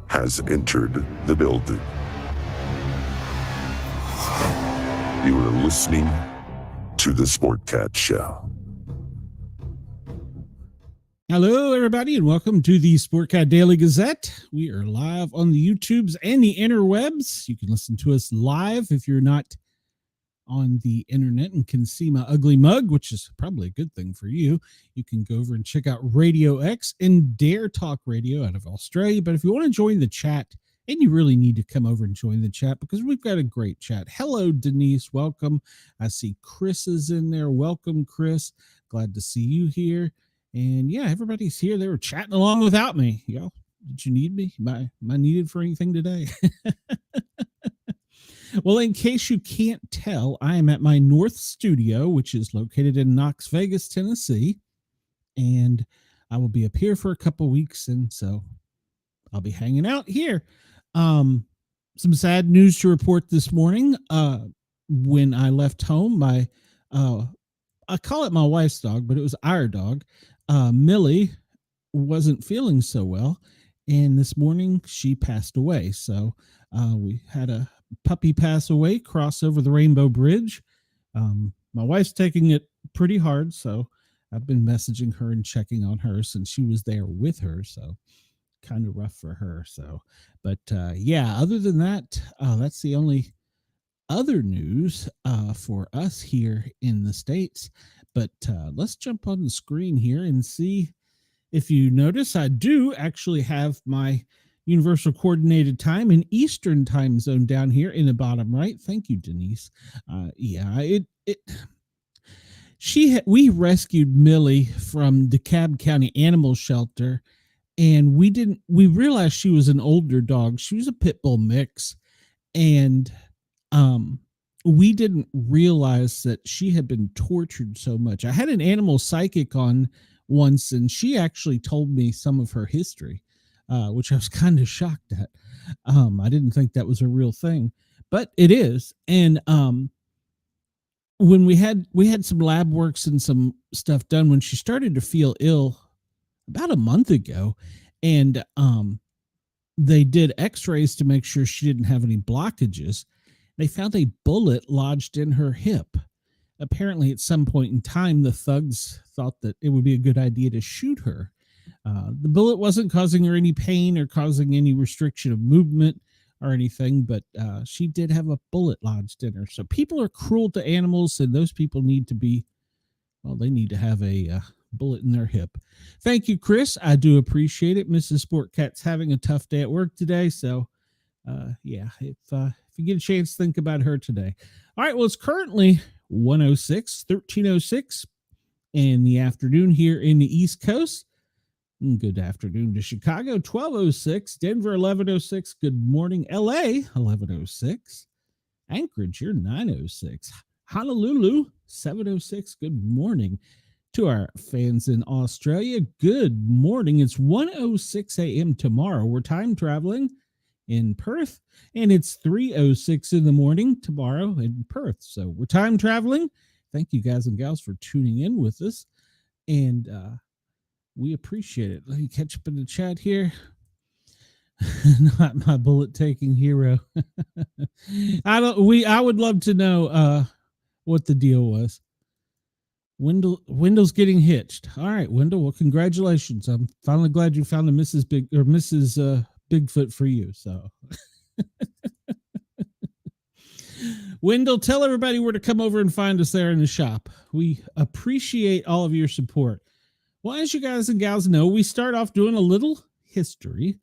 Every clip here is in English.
has entered the building. You are listening to the Sportcat Show. Hello, everybody, and welcome to the Sportcat Daily Gazette. We are live on the YouTubes and the interwebs. You can listen to us live if you're not on the internet and can see my ugly mug, which is probably a good thing for you. You can go over and check out Radio X and Dare Talk Radio out of Australia. But if you want to join the chat, and you really need to come over and join the chat because we've got a great chat. Hello, Denise. Welcome. I see Chris is in there. Welcome, Chris. Glad to see you here. And yeah, everybody's here. They were chatting along without me. Y'all, did you need me? Am I needed for anything today? Well, in case you can't tell, I am at my North Studio, which is located in Knox Vegas, Tennessee. And I will be up here for a couple weeks. And so I'll be hanging out here. Some sad news to report this morning. When I left home, I call it my wife's dog, but it was our dog. Millie wasn't feeling so well, and this morning she passed away. So we had a puppy pass away, cross over the Rainbow Bridge. My wife's taking it pretty hard, so I've been messaging her and checking on her since she was there with her. So kind of rough for her. So, but yeah, other than that, that's the only other news for us here in the States. But let's jump on the screen here and see. If you notice, I do actually have my Universal Coordinated Time in Eastern Time Zone down here in the bottom right. Thank you, Denise. Yeah, we rescued Millie from DeKalb County Animal Shelter, and we realized she was an older dog. She was a pit bull mix, and we didn't realize that she had been tortured so much. I had an animal psychic on once, and she actually told me some of her history, which I was kind of shocked at. I didn't think that was a real thing, but it is. And when we had some lab works and some stuff done when she started to feel ill about a month ago, and they did x-rays to make sure she didn't have any blockages. They found a bullet lodged in her hip. Apparently, at some point in time, the thugs thought that it would be a good idea to shoot her. The bullet wasn't causing her any pain or causing any restriction of movement or anything, but she did have a bullet lodged in her. So people are cruel to animals, and those people need to be, well, they need to have a bullet in their hip. Thank you, Chris. I do appreciate it. Mrs. Sportcat's having a tough day at work today, so yeah, if you get a chance, think about her today. All right, well, it's currently 13:06 in the afternoon here in the East Coast. Good afternoon to Chicago, 12:06, Denver, 11:06. Good morning, LA, 11:06. Anchorage, you're 9:06. Honolulu, 7:06. Good morning. To our fans in Australia, good morning. It's 1:06 a.m. tomorrow. We're time traveling in Perth, and it's 3:06 in the morning tomorrow in Perth. So we're time traveling. Thank you, guys and gals, for tuning in with us, and we appreciate it. Let me catch up in the chat here. Not my bullet-taking hero. I would love to know what the deal was. Wendell's getting hitched. All right, Wendell. Well, congratulations. I'm finally glad you found a Mrs. Bigfoot for you. So, Wendell, tell everybody where to come over and find us there in the shop. We appreciate all of your support. Well, as you guys and gals know, we start off doing a little history,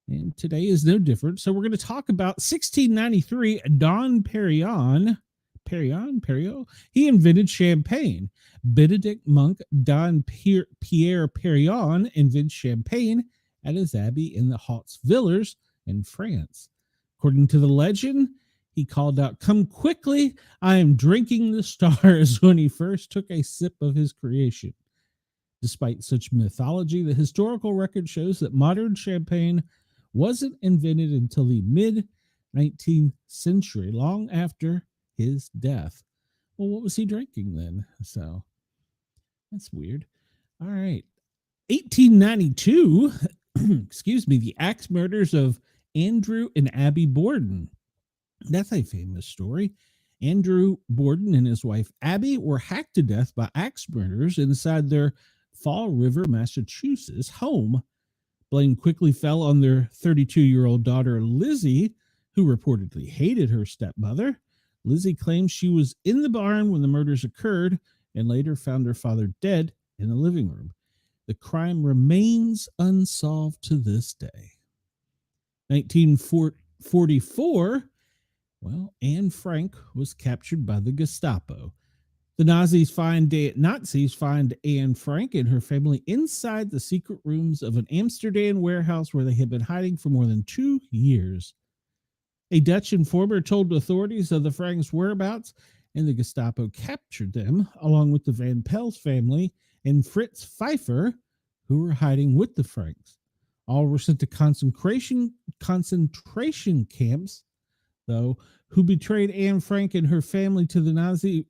and today is no different. So we're going to talk about 1693. Don Perignon. He invented champagne. Benedict monk Don Pierre Perignon invented champagne at his abbey in the Hautes-Villers in France. According to the legend, he called out, "Come quickly, I am drinking the stars," when he first took a sip of his creation. Despite such mythology, the historical record shows that modern champagne wasn't invented until the mid-19th century, long after his death. Well, what was he drinking then? So that's weird. All right. 1892, excuse me, the axe murders of Andrew and Abby Borden. That's a famous story. Andrew Borden and his wife Abby were hacked to death by axe murderers inside their Fall River, Massachusetts home. Blame quickly fell on their 32-year-old daughter Lizzie, who reportedly hated her stepmother. Lizzie claims she was in the barn when the murders occurred and later found her father dead in the living room. The crime remains unsolved to this day. 1944, well, Anne Frank was captured by the Gestapo. The Nazis find Anne Frank and her family inside the secret rooms of an Amsterdam warehouse where they had been hiding for more than 2 years. A Dutch informer told authorities of the Franks' whereabouts, and the Gestapo captured them, along with the Van Pels family and Fritz Pfeiffer, who were hiding with the Franks. All were sent to concentration camps, though, who betrayed Anne Frank and her family to the Nazi.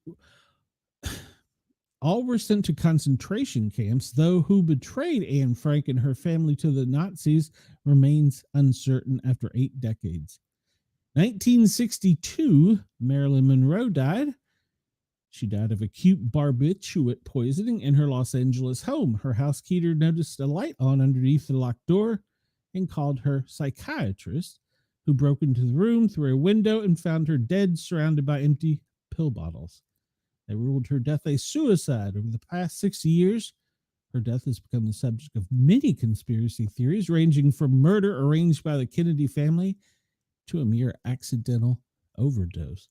All were sent to concentration camps, though who betrayed Anne Frank and her family to the Nazis remains uncertain after 8 decades. 1962, Marilyn Monroe died. She died of acute barbiturate poisoning in her Los Angeles home. Her housekeeper noticed a light on underneath the locked door and called her psychiatrist, who broke into the room through a window and found her dead, surrounded by empty pill bottles. They ruled her death a suicide. Over the past 6 years, her death has become the subject of many conspiracy theories, ranging from murder arranged by the Kennedy family to a mere accidental overdose.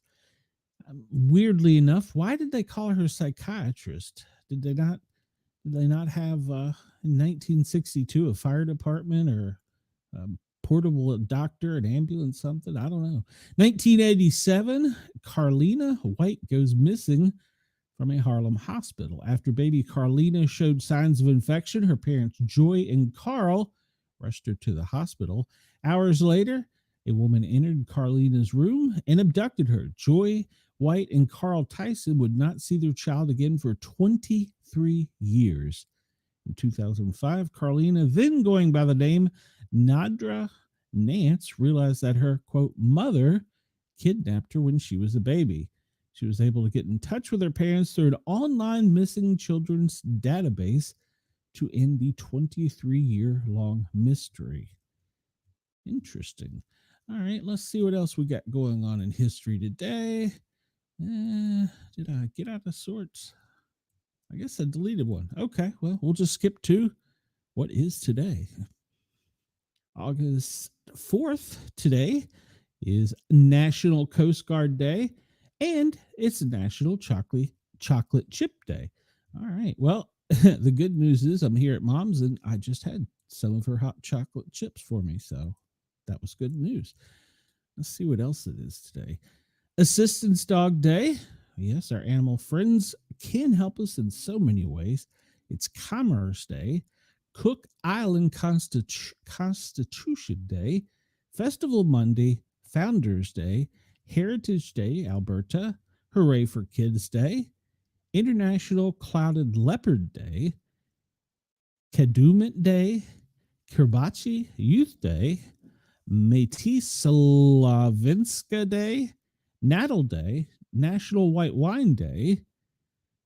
Weirdly enough, why did they call her psychiatrist? Did they not have in 1962 a fire department or portable doctor, an ambulance, something? I don't know. 1987, Carlina White goes missing from a Harlem hospital. After baby Carlina showed signs of infection, her parents Joy and Carl rushed her to the hospital. Hours later, a woman entered Carlina's room and abducted her. Joy White and Carl Tyson would not see their child again for 23 years. In 2005, Carlina, then going by the name Nadra Nance, realized that her, quote, mother kidnapped her when she was a baby. She was able to get in touch with her parents through an online missing children's database to end the 23-year-long mystery. Interesting. All right, let's see what else we got going on in history today. Did I get out of sorts? I guess I deleted one. Okay, well, we'll just skip to what is today. August 4th today is National Coast Guard Day, and it's National Chocolate Chip Day. All right, well, the good news is I'm here at Mom's, and I just had some of her hot chocolate chips for me, so that was good news. Let's see what else it is today. Assistance Dog Day. Yes, our animal friends can help us in so many ways. It's Commerce Day, Cook Island Constitution Day, Festival Monday, Founders Day, Heritage Day, Alberta, Hooray for Kids Day, International Clouded Leopard Day, Kadooment Day, Kirbachi Youth Day, Métis Slavinska Day, Natal Day, National White Wine Day,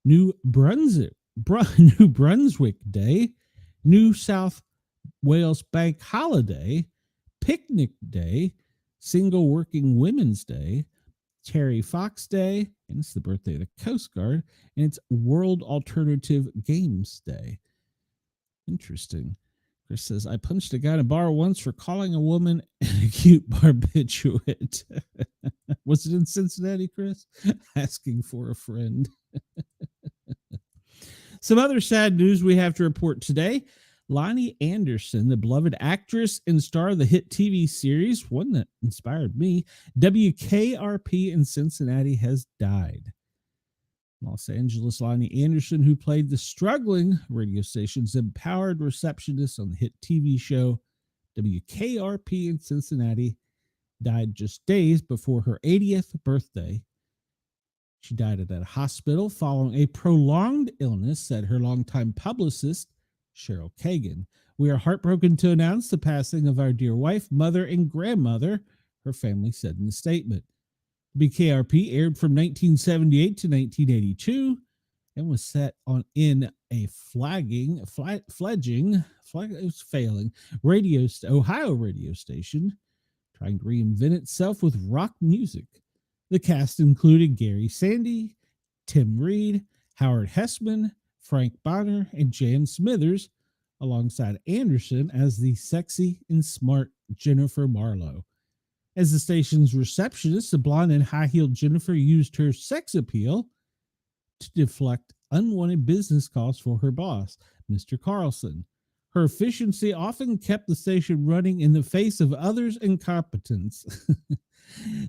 New Brunswick Day, New South Wales Bank Holiday, Picnic Day, Single Working Women's Day, Terry Fox Day, and it's the birthday of the Coast Guard, and it's World Alternative Games Day. Interesting. Chris says, I punched a guy in a bar once for calling a woman an acute barbiturate. Was it in Cincinnati, Chris? Asking for a friend. Some other sad news we have to report today. Lonnie Anderson, the beloved actress and star of the hit TV series, one that inspired me, WKRP in Cincinnati, has died. Los Angeles Lonnie Anderson, who played the struggling radio station's empowered receptionist on the hit TV show WKRP in Cincinnati, died just days before her 80th birthday. She died at a hospital following a prolonged illness, said her longtime publicist, Cheryl Kagan. We are heartbroken to announce the passing of our dear wife, mother, and grandmother, her family said in the statement. BKRP aired from 1978 to 1982 and was set on in a fledgling Ohio radio station, trying to reinvent itself with rock music. The cast included Gary Sandy, Tim Reed, Howard Hessman, Frank Bonner, and Jan Smithers, alongside Anderson as the sexy and smart Jennifer Marlowe. As the station's receptionist, the blonde and high-heeled Jennifer used her sex appeal to deflect unwanted business calls for her boss, Mr. Carlson. Her efficiency often kept the station running in the face of others' incompetence.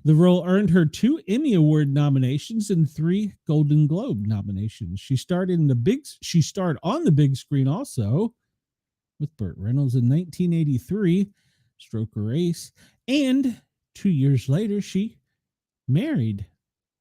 The role earned her 2 Emmy Award nominations and 3 Golden Globe nominations. She starred on the big screen also with Burt Reynolds in 1983, Stroker Ace, and 2 years later she married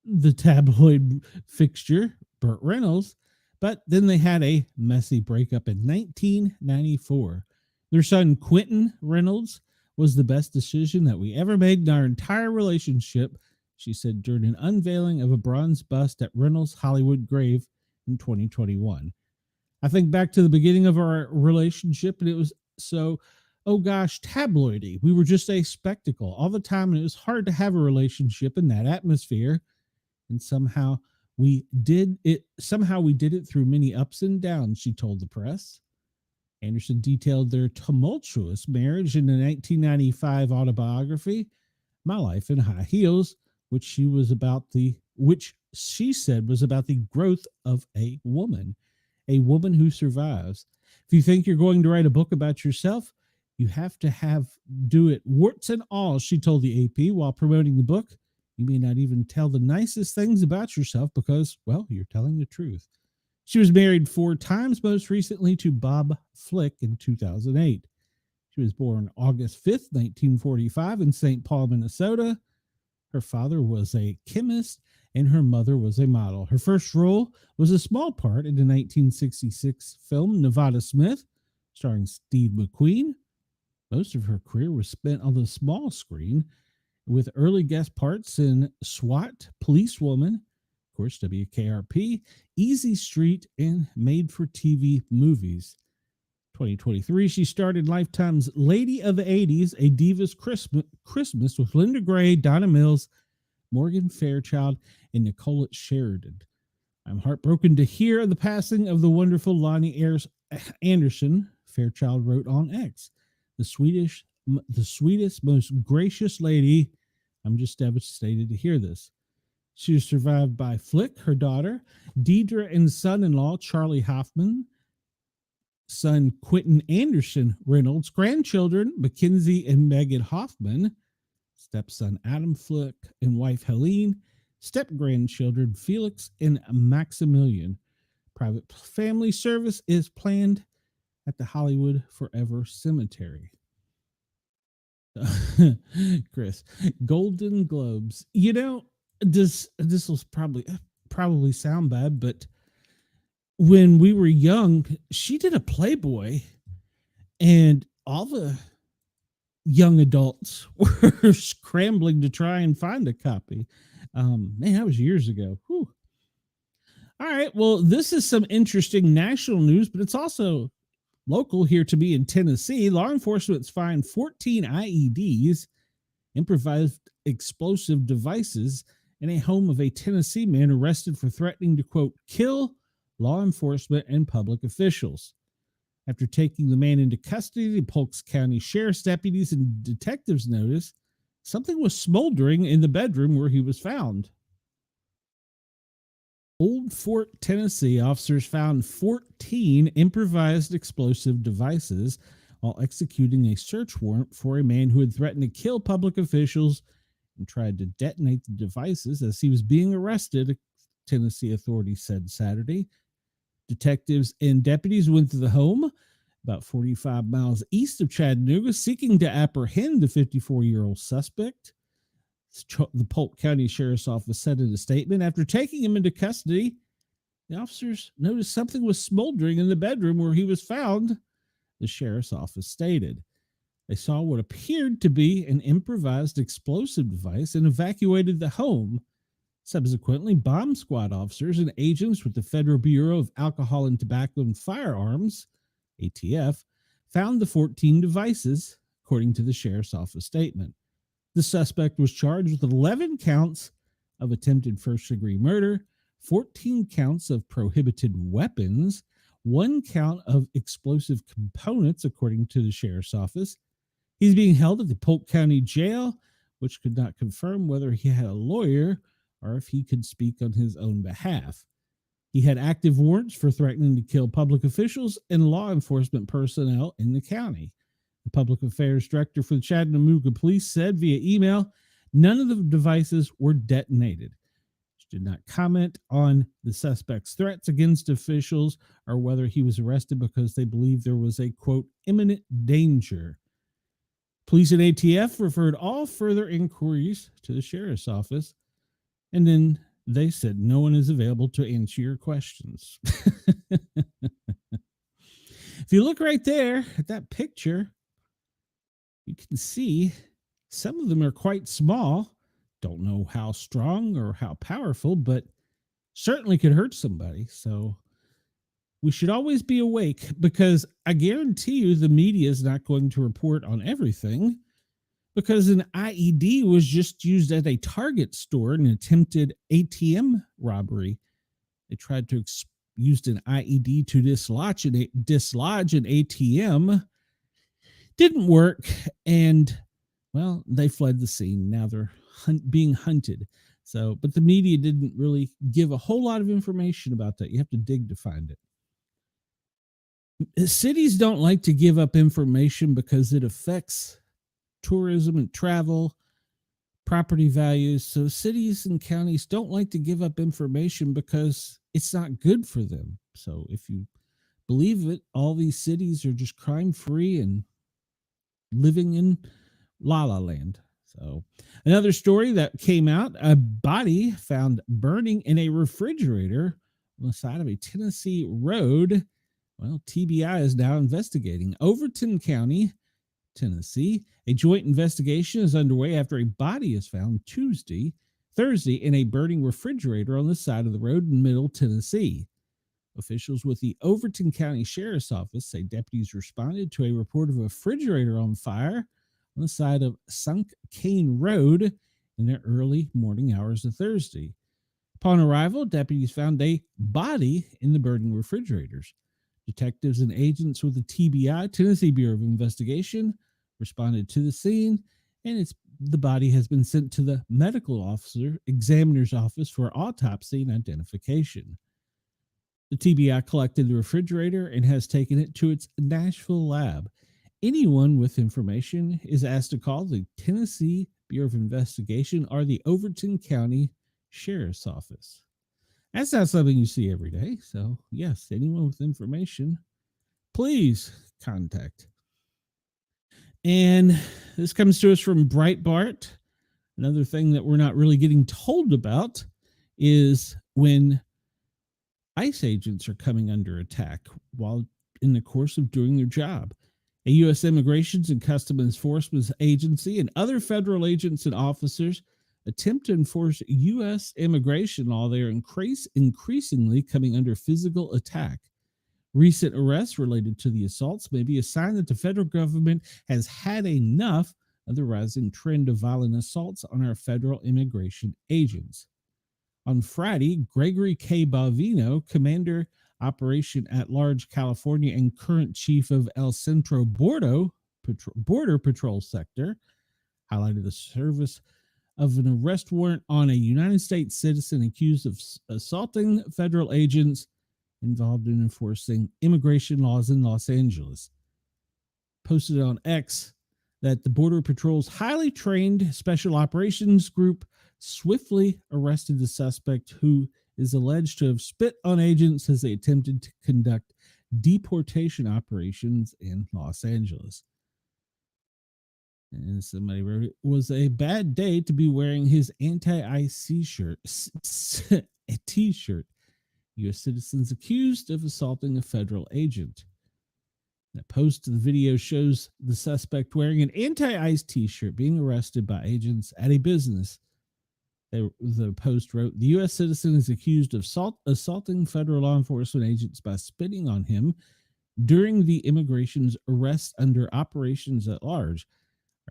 the tabloid fixture, Burt Reynolds, but then they had a messy breakup in 1994. Their son, Quentin Reynolds, was the best decision that we ever made in our entire relationship, she said during an unveiling of a bronze bust at Reynolds' Hollywood grave in 2021. I think back to the beginning of our relationship, and it was so, oh gosh, tabloidy. We were just a spectacle all the time, and it was hard to have a relationship in that atmosphere. And somehow we did it through many ups and downs, she told the press. Anderson detailed their tumultuous marriage in the 1995 autobiography, My Life in High Heels, which she said was about the growth of a woman who survives. If you think you're going to write a book about yourself, you have to do it warts and all, she told the AP while promoting the book. You may not even tell the nicest things about yourself because, well, you're telling the truth. She was married 4 times, most recently to Bob Flick in 2008. She was born August 5th, 1945 in St. Paul, Minnesota. Her father was a chemist and her mother was a model. Her first role was a small part in the 1966 film Nevada Smith, starring Steve McQueen. Most of her career was spent on the small screen, with early guest parts in SWAT, Policewoman, of course, WKRP, Easy Street, and made-for-TV movies. 2023, she starred in Lifetime's Lady of the 80s, A Diva's Christmas with Linda Gray, Donna Mills, Morgan Fairchild, and Nicolette Sheridan. I'm heartbroken to hear the passing of the wonderful Lonnie Anderson, Fairchild wrote on X. The sweetest, most gracious lady. I'm just devastated to hear this. She was survived by Flick, her daughter, Deidre, and son-in-law Charlie Hoffman, son Quentin Anderson Reynolds, grandchildren Mackenzie and Megan Hoffman, stepson Adam Flick and wife Helene, step-grandchildren Felix and Maximilian. Private family service is planned at the Hollywood Forever Cemetery. Chris, Golden Globes. You know, this will probably sound bad, but when we were young, she did a Playboy, and all the young adults were scrambling to try and find a copy. Man, that was years ago. Whew. All right, well, this is some interesting national news, but it's also local here to me in Tennessee. Law enforcement's fined 14 IEDs, improvised explosive devices, in a home of a Tennessee man arrested for threatening to, quote, kill law enforcement and public officials. After taking the man into custody, the Polk County Sheriff's deputies and detectives noticed something was smoldering in the bedroom where he was found. Old Fort, Tennessee, officers found 14 improvised explosive devices while executing a search warrant for a man who had threatened to kill public officials and tried to detonate the devices as he was being arrested, Tennessee authorities said Saturday. Detectives and deputies went to the home about 45 miles east of Chattanooga, seeking to apprehend the 54-year-old suspect. The Polk County Sheriff's Office said in a statement, after taking him into custody, the officers noticed something was smoldering in the bedroom where he was found. the sheriff's office stated. They saw what appeared to be an improvised explosive device and evacuated the home. Subsequently, bomb squad officers and agents with the Federal Bureau of Alcohol and Tobacco and Firearms, ATF, found the 14 devices, according to the sheriff's office statement. The suspect was charged with 11 counts of attempted first-degree murder, 14 counts of prohibited weapons, 1 count of explosive components, according to the sheriff's office. He's being held at the Polk County Jail, which could not confirm whether he had a lawyer or if he could speak on his own behalf. He had active warrants for threatening to kill public officials and law enforcement personnel in the county. The public affairs director for the Chattanooga Police said via email, none of the devices were detonated. She did not comment on the suspect's threats against officials or whether he was arrested because they believed there was a, quote, imminent danger. Police and ATF referred all further inquiries to the sheriff's office, and then they said no one is available to answer your questions. If you look right there at that picture, you can see some of them are quite small. Don't know how strong or how powerful, but certainly could hurt somebody. So we should always be awake, because I guarantee you the media is not going to report on everything, because an IED was just used at a Target store in an attempted ATM robbery. They tried to use an IED to dislodge an ATM. Didn't work, and, well, they fled the scene. Now they're being hunted. So, but the media didn't really give a whole lot of information about that. You have to dig to find it. Cities don't like to give up information because it affects tourism and travel, property values. So cities and counties don't like to give up information because it's not good for them. So if you believe it, all these cities are just crime-free and living in La La Land. So another story that came out, a body found burning in a refrigerator on the side of a Tennessee road. Well, TBI is now investigating. Overton County, Tennessee, a joint investigation is underway after a body is found Thursday in a burning refrigerator on the side of the road in Middle Tennessee. Officials with the Overton County Sheriff's Office say deputies responded to a report of a refrigerator on fire on the side of Sunk Cane Road in the early morning hours of Thursday. Upon arrival, deputies found a body in the burning refrigerators. Detectives and agents with the TBI, Tennessee Bureau of Investigation, responded to the scene, and the body has been sent to the medical examiner's office for autopsy and identification. The TBI collected the refrigerator and has taken it to its Nashville lab. Anyone with information is asked to call the Tennessee Bureau of Investigation or the Overton County Sheriff's Office. That's not something you see every day. So, yes, anyone with information, please contact. And this comes to us from Breitbart. Another thing that we're not really getting told about is when ICE agents are coming under attack while in the course of doing their job. A U.S. Immigration and Customs Enforcement Agency and other federal agents and officers attempt to enforce U.S. immigration law. They are increasingly coming under physical attack. Recent arrests related to the assaults may be a sign that the federal government has had enough of the rising trend of violent assaults on our federal immigration agents. On Friday, Gregory K. Bavino, Commander Operation at Large California and current chief of El Centro Border Patrol Sector, highlighted the service of an arrest warrant on a United States citizen accused of assaulting federal agents involved in enforcing immigration laws in Los Angeles. Posted on X that the Border Patrol's highly trained Special Operations Group swiftly arrested the suspect, who is alleged to have spit on agents as they attempted to conduct deportation operations in Los Angeles. And somebody wrote, it was a bad day to be wearing his anti-IC shirt, a t-shirt. U.S. citizens accused of assaulting a federal agent. A post to the video shows the suspect wearing an anti-ice t-shirt being arrested by agents at a business. The post wrote, the U.S. citizen is accused of assaulting federal law enforcement agents by spitting on him during the immigration's arrest under operations at large.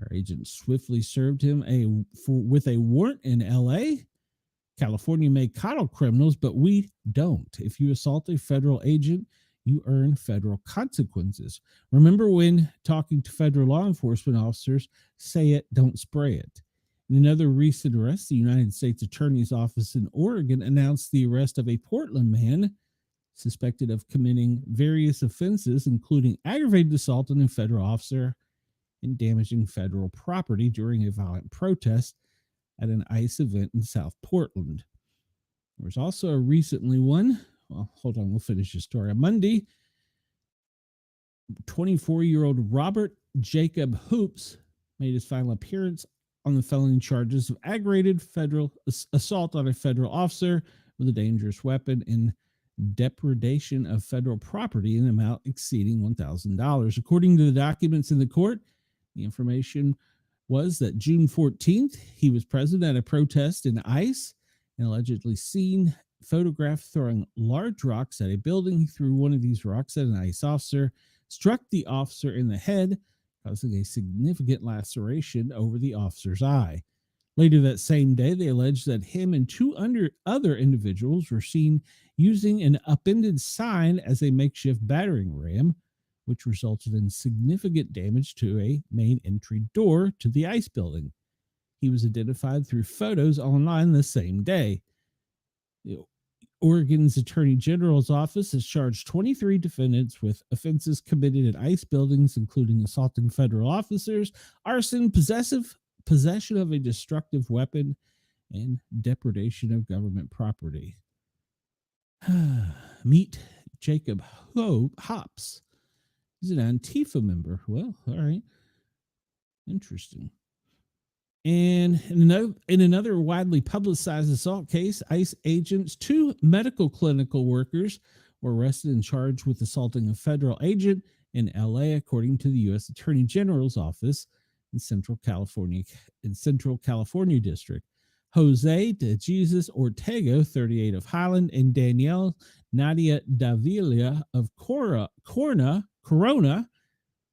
Our agents swiftly served him with a warrant in L.A. California may coddle criminals, but we don't. If you assault a federal agent, you earn federal consequences. Remember when talking to federal law enforcement officers, say it, don't spray it. In another recent arrest, the United States Attorney's Office in Oregon announced the arrest of a Portland man suspected of committing various offenses, including aggravated assault on a federal officer and damaging federal property during a violent protest at an ICE event in South Portland. There was also a recently one. Well, hold on, we'll finish the story. On Monday, 24-year-old Robert Jacob Hoops made his final appearance on the felony charges of aggravated federal assault on a federal officer with a dangerous weapon and depredation of federal property in an amount exceeding $1,000. According to the documents in the court, the information was that June 14th, he was present at a protest in ICE and allegedly seen photographed throwing large rocks at a building. He threw one of these rocks at an ICE officer, struck the officer in the head, causing a significant laceration over the officer's eye. Later that same day, they alleged that him and two other individuals were seen using an upended sign as a makeshift battering ram, which resulted in significant damage to a main entry door to the ICE building. He was identified through photos online the same day. Oregon's Attorney General's office has charged 23 defendants with offenses committed at ICE buildings, including assaulting federal officers, arson, possession of a destructive weapon, and depredation of government property. Meet Jacob Hops. He's an Antifa member. Well, all right. Interesting. And in another widely publicized assault case, ICE agents, two medical clinical workers, were arrested and charged with assaulting a federal agent in LA, according to the U.S. Attorney General's office in Central California District. Jose de Jesus Ortega, 38, of Highland, and Danielle Nadia Davila of Corona,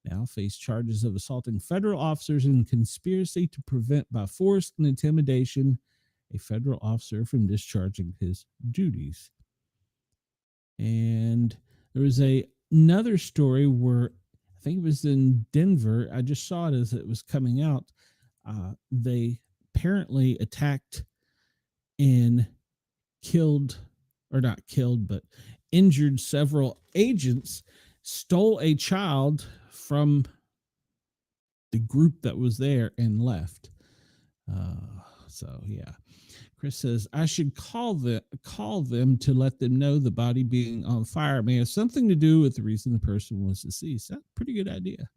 now face charges of assaulting federal officers and conspiracy to prevent by force and intimidation a federal officer from discharging his duties. And there was another story where I think it was in Denver. I just saw it as it was coming out. They apparently attacked and injured several agents, stole a child from the group that was there and left. So yeah, Chris says I should call them to let them know the body being on fire may have something to do with the reason the person was deceased. That's a pretty good idea.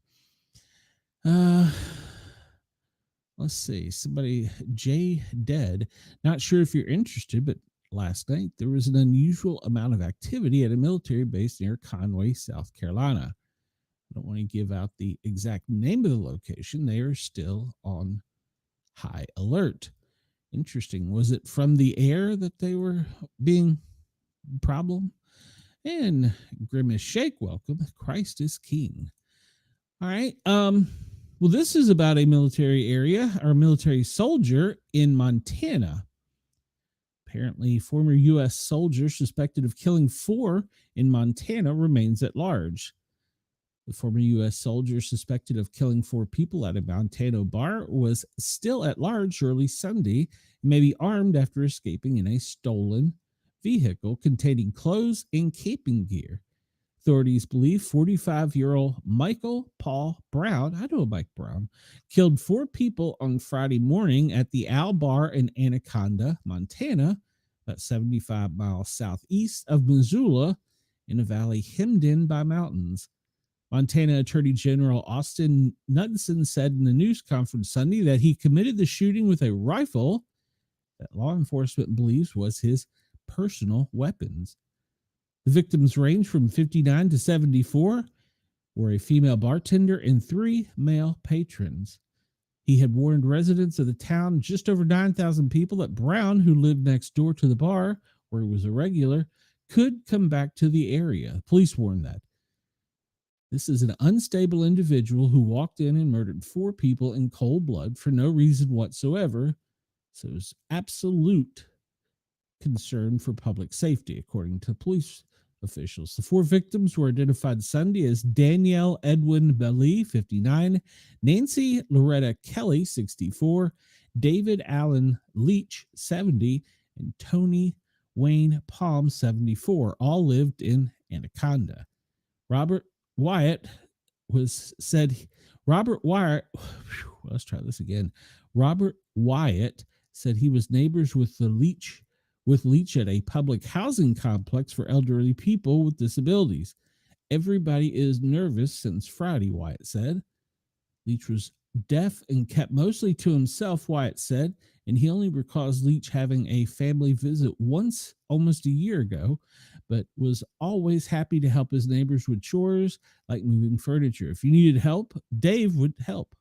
Let's see. Somebody, Jay Dead. Not sure if you're interested, but last night there was an unusual amount of activity at a military base near Conway, South Carolina. I don't want to give out the exact name of the location. They are still on high alert. Interesting. Was it from the air that they were being problem? And Grimace Shake, welcome. Christ is King. All right. Well, this is about a military area or a military soldier in Montana. Apparently, former U.S. soldier suspected of killing 4 in Montana remains at large. The former U.S. soldier suspected of killing 4 people at a Montana bar was still at large early Sunday and may be armed after escaping in a stolen vehicle containing clothes and camping gear. Authorities believe 45-year-old Michael Paul Brown, I know Mike Brown, killed 4 people on Friday morning at the Owl Bar in Anaconda, Montana, about 75 miles southeast of Missoula, in a valley hemmed in by mountains. Montana Attorney General Austin Knudsen said in a news conference Sunday that he committed the shooting with a rifle that law enforcement believes was his personal weapons. The victims range from 59 to 74. were a female bartender and 3 male patrons. He had warned residents of the town, just over 9,000 people, that Brown, who lived next door to the bar where he was a regular, could come back to the area. Police warned that. This is an unstable individual who walked in and murdered 4 people in cold blood for no reason whatsoever. So it was absolute concern for public safety, according to police officials. The 4 victims were identified Sunday as Danielle Edwin Belly, 59, Nancy Loretta Kelly, 64, David Allen Leach, 70, and Tony Wayne Palm, 74. All lived in Anaconda. Robert Wyatt let's try this again. Robert Wyatt said he was neighbors with Leach at a public housing complex for elderly people with disabilities. Everybody is nervous since Friday, Wyatt said. Leach was deaf and kept mostly to himself, Wyatt said, and he only recalls Leach having a family visit once almost a year ago, but was always happy to help his neighbors with chores like moving furniture. If you needed help, Dave would help.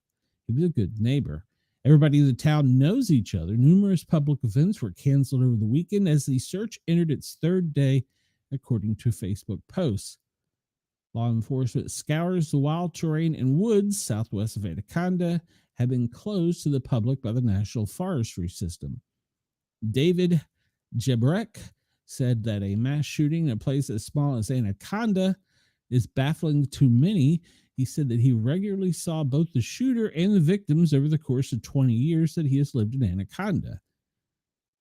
He was a good neighbor. Everybody in the town knows each other. Numerous public events were canceled over the weekend as the search entered its 3rd day, according to Facebook posts. Law enforcement scours the wild terrain and woods southwest of Anaconda have been closed to the public by the National Forestry System. David Jebrek said that a mass shooting in a place as small as Anaconda is baffling to many. He said that he regularly saw both the shooter and the victims over the course of 20 years that he has lived in Anaconda.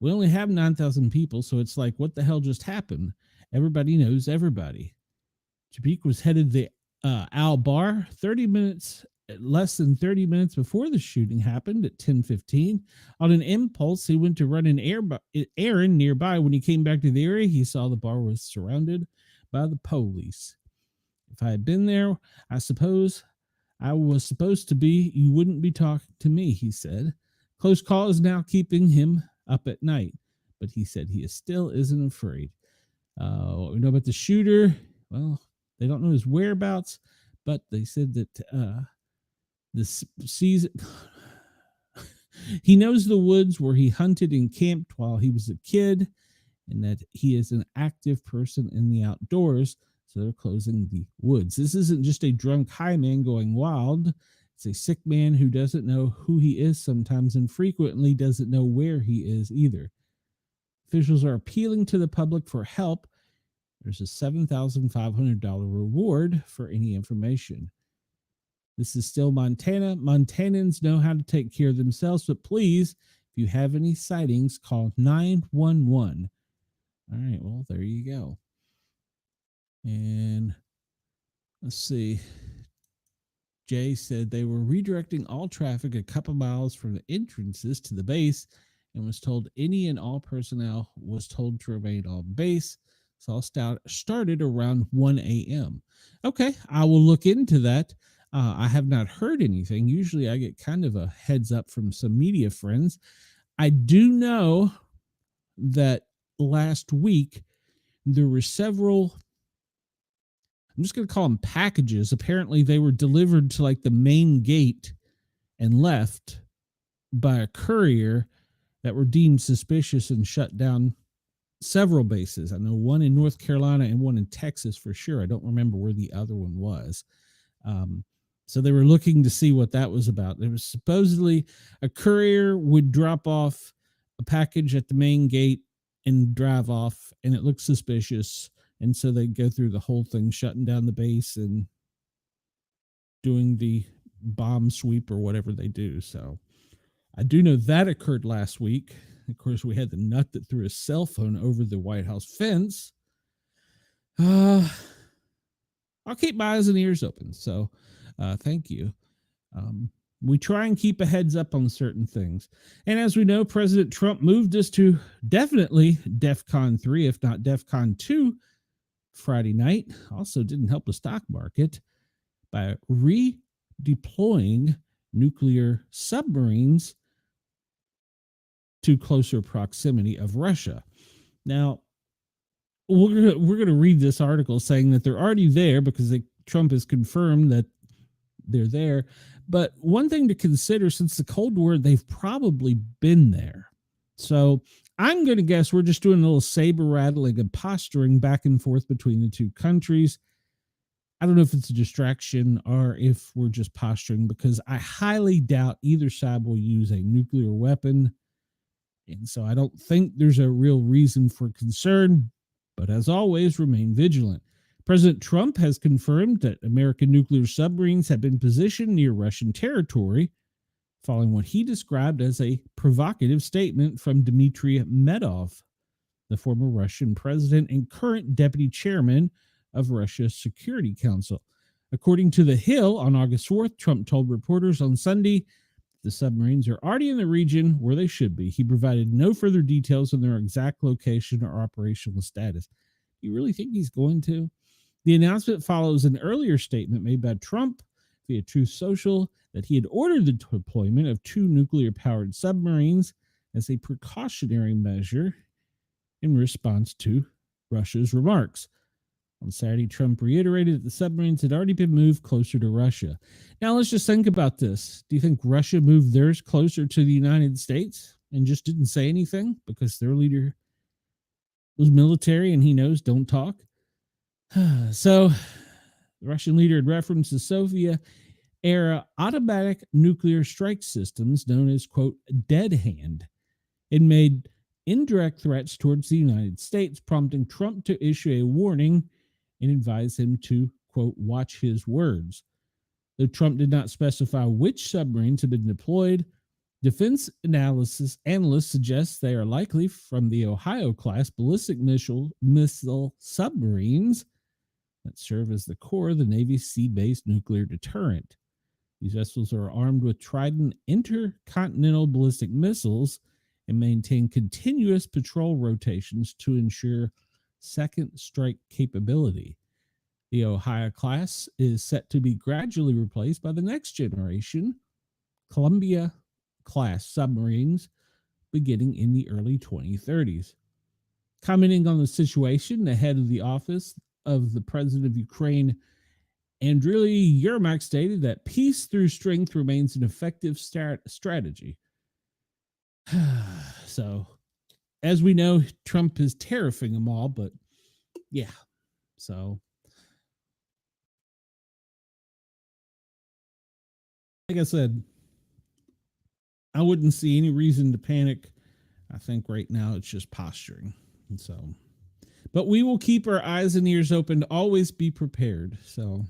We only have 9,000 people, so it's like, what the hell just happened? Everybody knows everybody. Jabik was headed the Owl Bar less than 30 minutes before the shooting happened at 10:15. On an impulse, he went to run an errand nearby. When he came back to the area, he saw the bar was surrounded by the police. If I had been there, I suppose I was supposed to be, you wouldn't be talking to me, he said. Close call is now keeping him up at night, but he said he still isn't afraid. What we know about the shooter, well, they don't know his whereabouts, but they said that this season he knows the woods where he hunted and camped while he was a kid, and that he is an active person in the outdoors. So they're closing the woods. This isn't just a drunk high man going wild. It's a sick man who doesn't know who he is sometimes and frequently doesn't know where he is either. Officials are appealing to the public for help. There's a $7,500 reward for any information. This is still Montana. Montanans know how to take care of themselves, but please, if you have any sightings, call 911. All right, well, there you go. And let's see. Jay said they were redirecting all traffic a couple miles from the entrances to the base and was told any and all personnel was told to remain on base. So all started around 1 a.m. Okay, I will look into that. I have not heard anything. Usually I get kind of a heads up from some media friends. I do know that last week there were several, I'm just going to call them packages. Apparently they were delivered to like the main gate and left by a courier that were deemed suspicious and shut down several bases. I know one in North Carolina and one in Texas for sure. I don't remember where the other one was. So they were looking to see what that was about. There was supposedly a courier would drop off a package at the main gate and drive off, and it looked suspicious. And so they go through the whole thing, shutting down the base and doing the bomb sweep or whatever they do. So I do know that occurred last week. Of course, we had the nut that threw a cell phone over the White House fence. I'll keep my eyes and ears open. So thank you. We try and keep a heads up on certain things. And as we know, President Trump moved us to definitely DEFCON 3, if not DEFCON 2, Friday night. Also didn't help the stock market by redeploying nuclear submarines to closer proximity of Russia. Now, we're going to read this article saying that they're already there because they Trump has confirmed that they're there. But one thing to consider, since the Cold War, they've probably been there. So I'm going to guess we're just doing a little saber rattling and posturing back and forth between the two countries. I don't know if it's a distraction or if we're just posturing, because I highly doubt either side will use a nuclear weapon. And so I don't think there's a real reason for concern. But as always, remain vigilant. President Trump has confirmed that American nuclear submarines have been positioned near Russian territory, following what he described as a provocative statement from Dmitry Medvedev, the former Russian president and current deputy chairman of Russia's Security Council. According to The Hill, on August 4th, Trump told reporters on Sunday the submarines are already in the region where they should be. He provided no further details on their exact location or operational status. Do you really think he's going to? The announcement follows an earlier statement made by Trump via Truth Social that he had ordered the deployment of 2 nuclear-powered submarines as a precautionary measure in response to Russia's remarks. On Saturday, Trump reiterated that the submarines had already been moved closer to Russia. Now, let's just think about this. Do you think Russia moved theirs closer to the United States and just didn't say anything because their leader was military and he knows don't talk? So, the Russian leader had referenced the Soviet-era automatic nuclear strike systems known as, quote, dead hand, and made indirect threats towards the United States, prompting Trump to issue a warning and advise him to, quote, watch his words. Though Trump did not specify which submarines have been deployed, defense analysts suggest they are likely from the Ohio-class ballistic missile submarines that serve as the core of the Navy's sea-based nuclear deterrent. These vessels are armed with Trident intercontinental ballistic missiles and maintain continuous patrol rotations to ensure second strike capability. The Ohio class is set to be gradually replaced by the next generation Columbia class submarines beginning in the early 2030s. Commenting on the situation, the head of the office of the president of Ukraine, Andriy Yermak, stated that peace through strength remains an effective strategy. So, as we know, Trump is tariffing them all, but yeah. So, like I said, I wouldn't see any reason to panic. I think right now it's just posturing. And so, but we will keep our eyes and ears open to always be prepared. So, all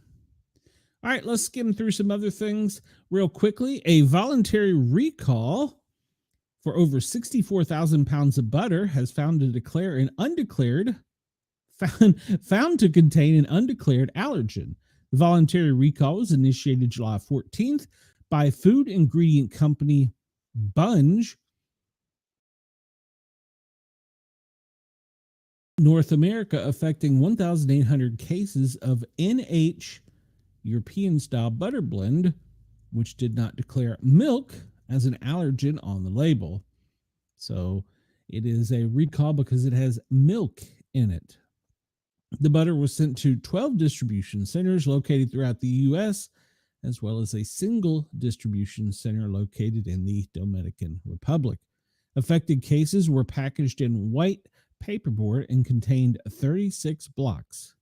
right, let's skim through some other things real quickly. A voluntary recall for over 64,000 pounds of butter has found to contain an undeclared allergen. The voluntary recall was initiated July 14th by food ingredient company Bunge North America, affecting 1,800 cases of NH European-style butter blend, which did not declare milk as an allergen on the label. So it is a recall because it has milk in it. The butter was sent to 12 distribution centers located throughout the U.S., as well as a single distribution center located in the Dominican Republic. Affected cases were packaged in white paperboard and contained 36 blocks.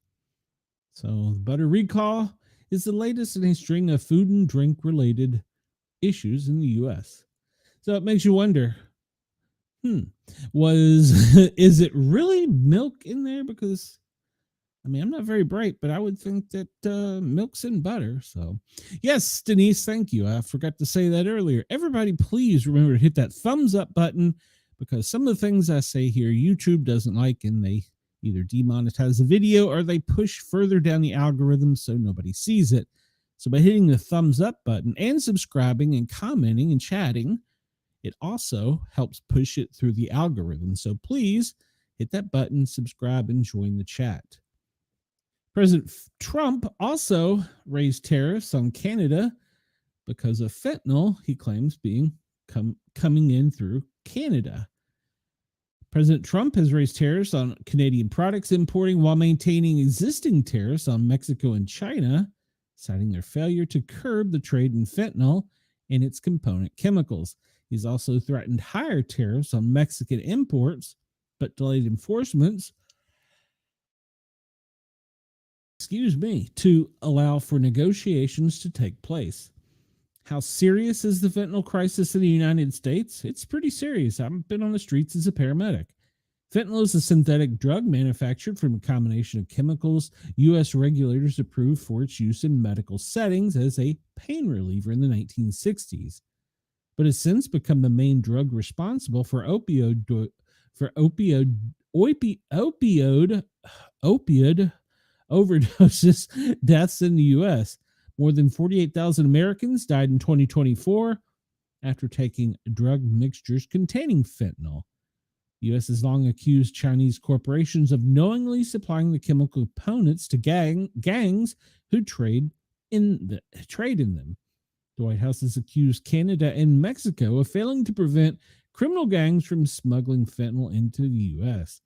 So the butter recall is the latest in a string of food and drink related issues in the U.S. So it makes you wonder, is it really milk in there? Because, I mean, I'm not very bright, but I would think that milk's in butter. So, yes, Denise, thank you. I forgot to say that earlier. Everybody, please remember to hit that thumbs up button, because some of the things I say here, YouTube doesn't like, and they either demonetize the video or they push further down the algorithm so nobody sees it. So by hitting the thumbs up button and subscribing and commenting and chatting, it also helps push it through the algorithm. So please hit that button, subscribe, and join the chat. President Trump also raised tariffs on Canada because of fentanyl, he claims, being coming in through Canada. President Trump has raised tariffs on Canadian products importing while maintaining existing tariffs on Mexico and China, citing their failure to curb the trade in fentanyl and its component chemicals. He's also threatened higher tariffs on Mexican imports, but delayed enforcements, to allow for negotiations to take place. How serious is the fentanyl crisis in the United States? It's pretty serious. I've been on the streets as a paramedic. Fentanyl is a synthetic drug manufactured from a combination of chemicals U.S. regulators approved for its use in medical settings as a pain reliever in the 1960s, but has since become the main drug responsible for opioid overdoses deaths in the U.S. More than 48,000 Americans died in 2024 after taking drug mixtures containing fentanyl. The U.S. has long accused Chinese corporations of knowingly supplying the chemical components to gangs who trade in them. The White House has accused Canada and Mexico of failing to prevent criminal gangs from smuggling fentanyl into the U.S.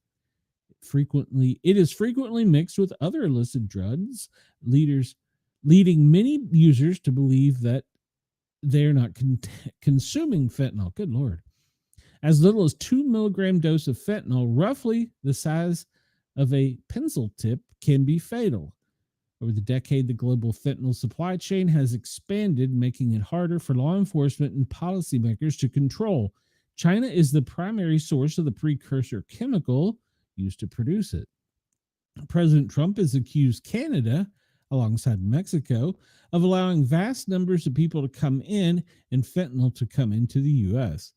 It is frequently mixed with other illicit drugs, leading many users to believe that they're not consuming fentanyl. Good Lord. As little as 2 milligram dose of fentanyl, roughly the size of a pencil tip, can be fatal. Over the decade, the global fentanyl supply chain has expanded, making it harder for law enforcement and policymakers to control. China is the primary source of the precursor chemical used to produce it. President Trump has accused Canada, alongside Mexico, of allowing vast numbers of people to come in and fentanyl to come into the U.S.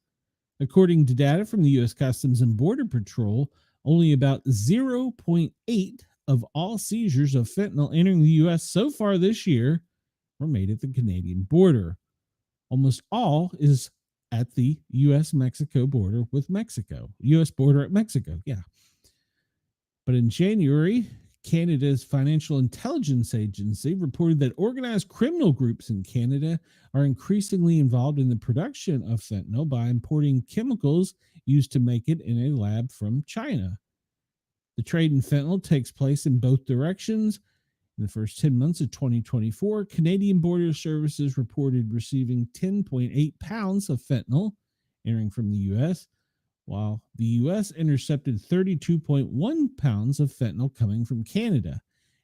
According to data from the U.S. Customs and Border Patrol, only about 0.8 of all seizures of fentanyl entering the U.S. so far this year were made at the Canadian border. Almost all is at the U.S.-Mexico border with Mexico. U.S. border at Mexico, yeah. But in January, Canada's Financial Intelligence Agency reported that organized criminal groups in Canada are increasingly involved in the production of fentanyl by importing chemicals used to make it in a lab from China. The trade in fentanyl takes place in both directions. In the first 10 months of 2024, Canadian Border Services reported receiving 10.8 pounds of fentanyl entering from the U.S., while the U.S. intercepted 32.1 pounds of fentanyl coming from Canada.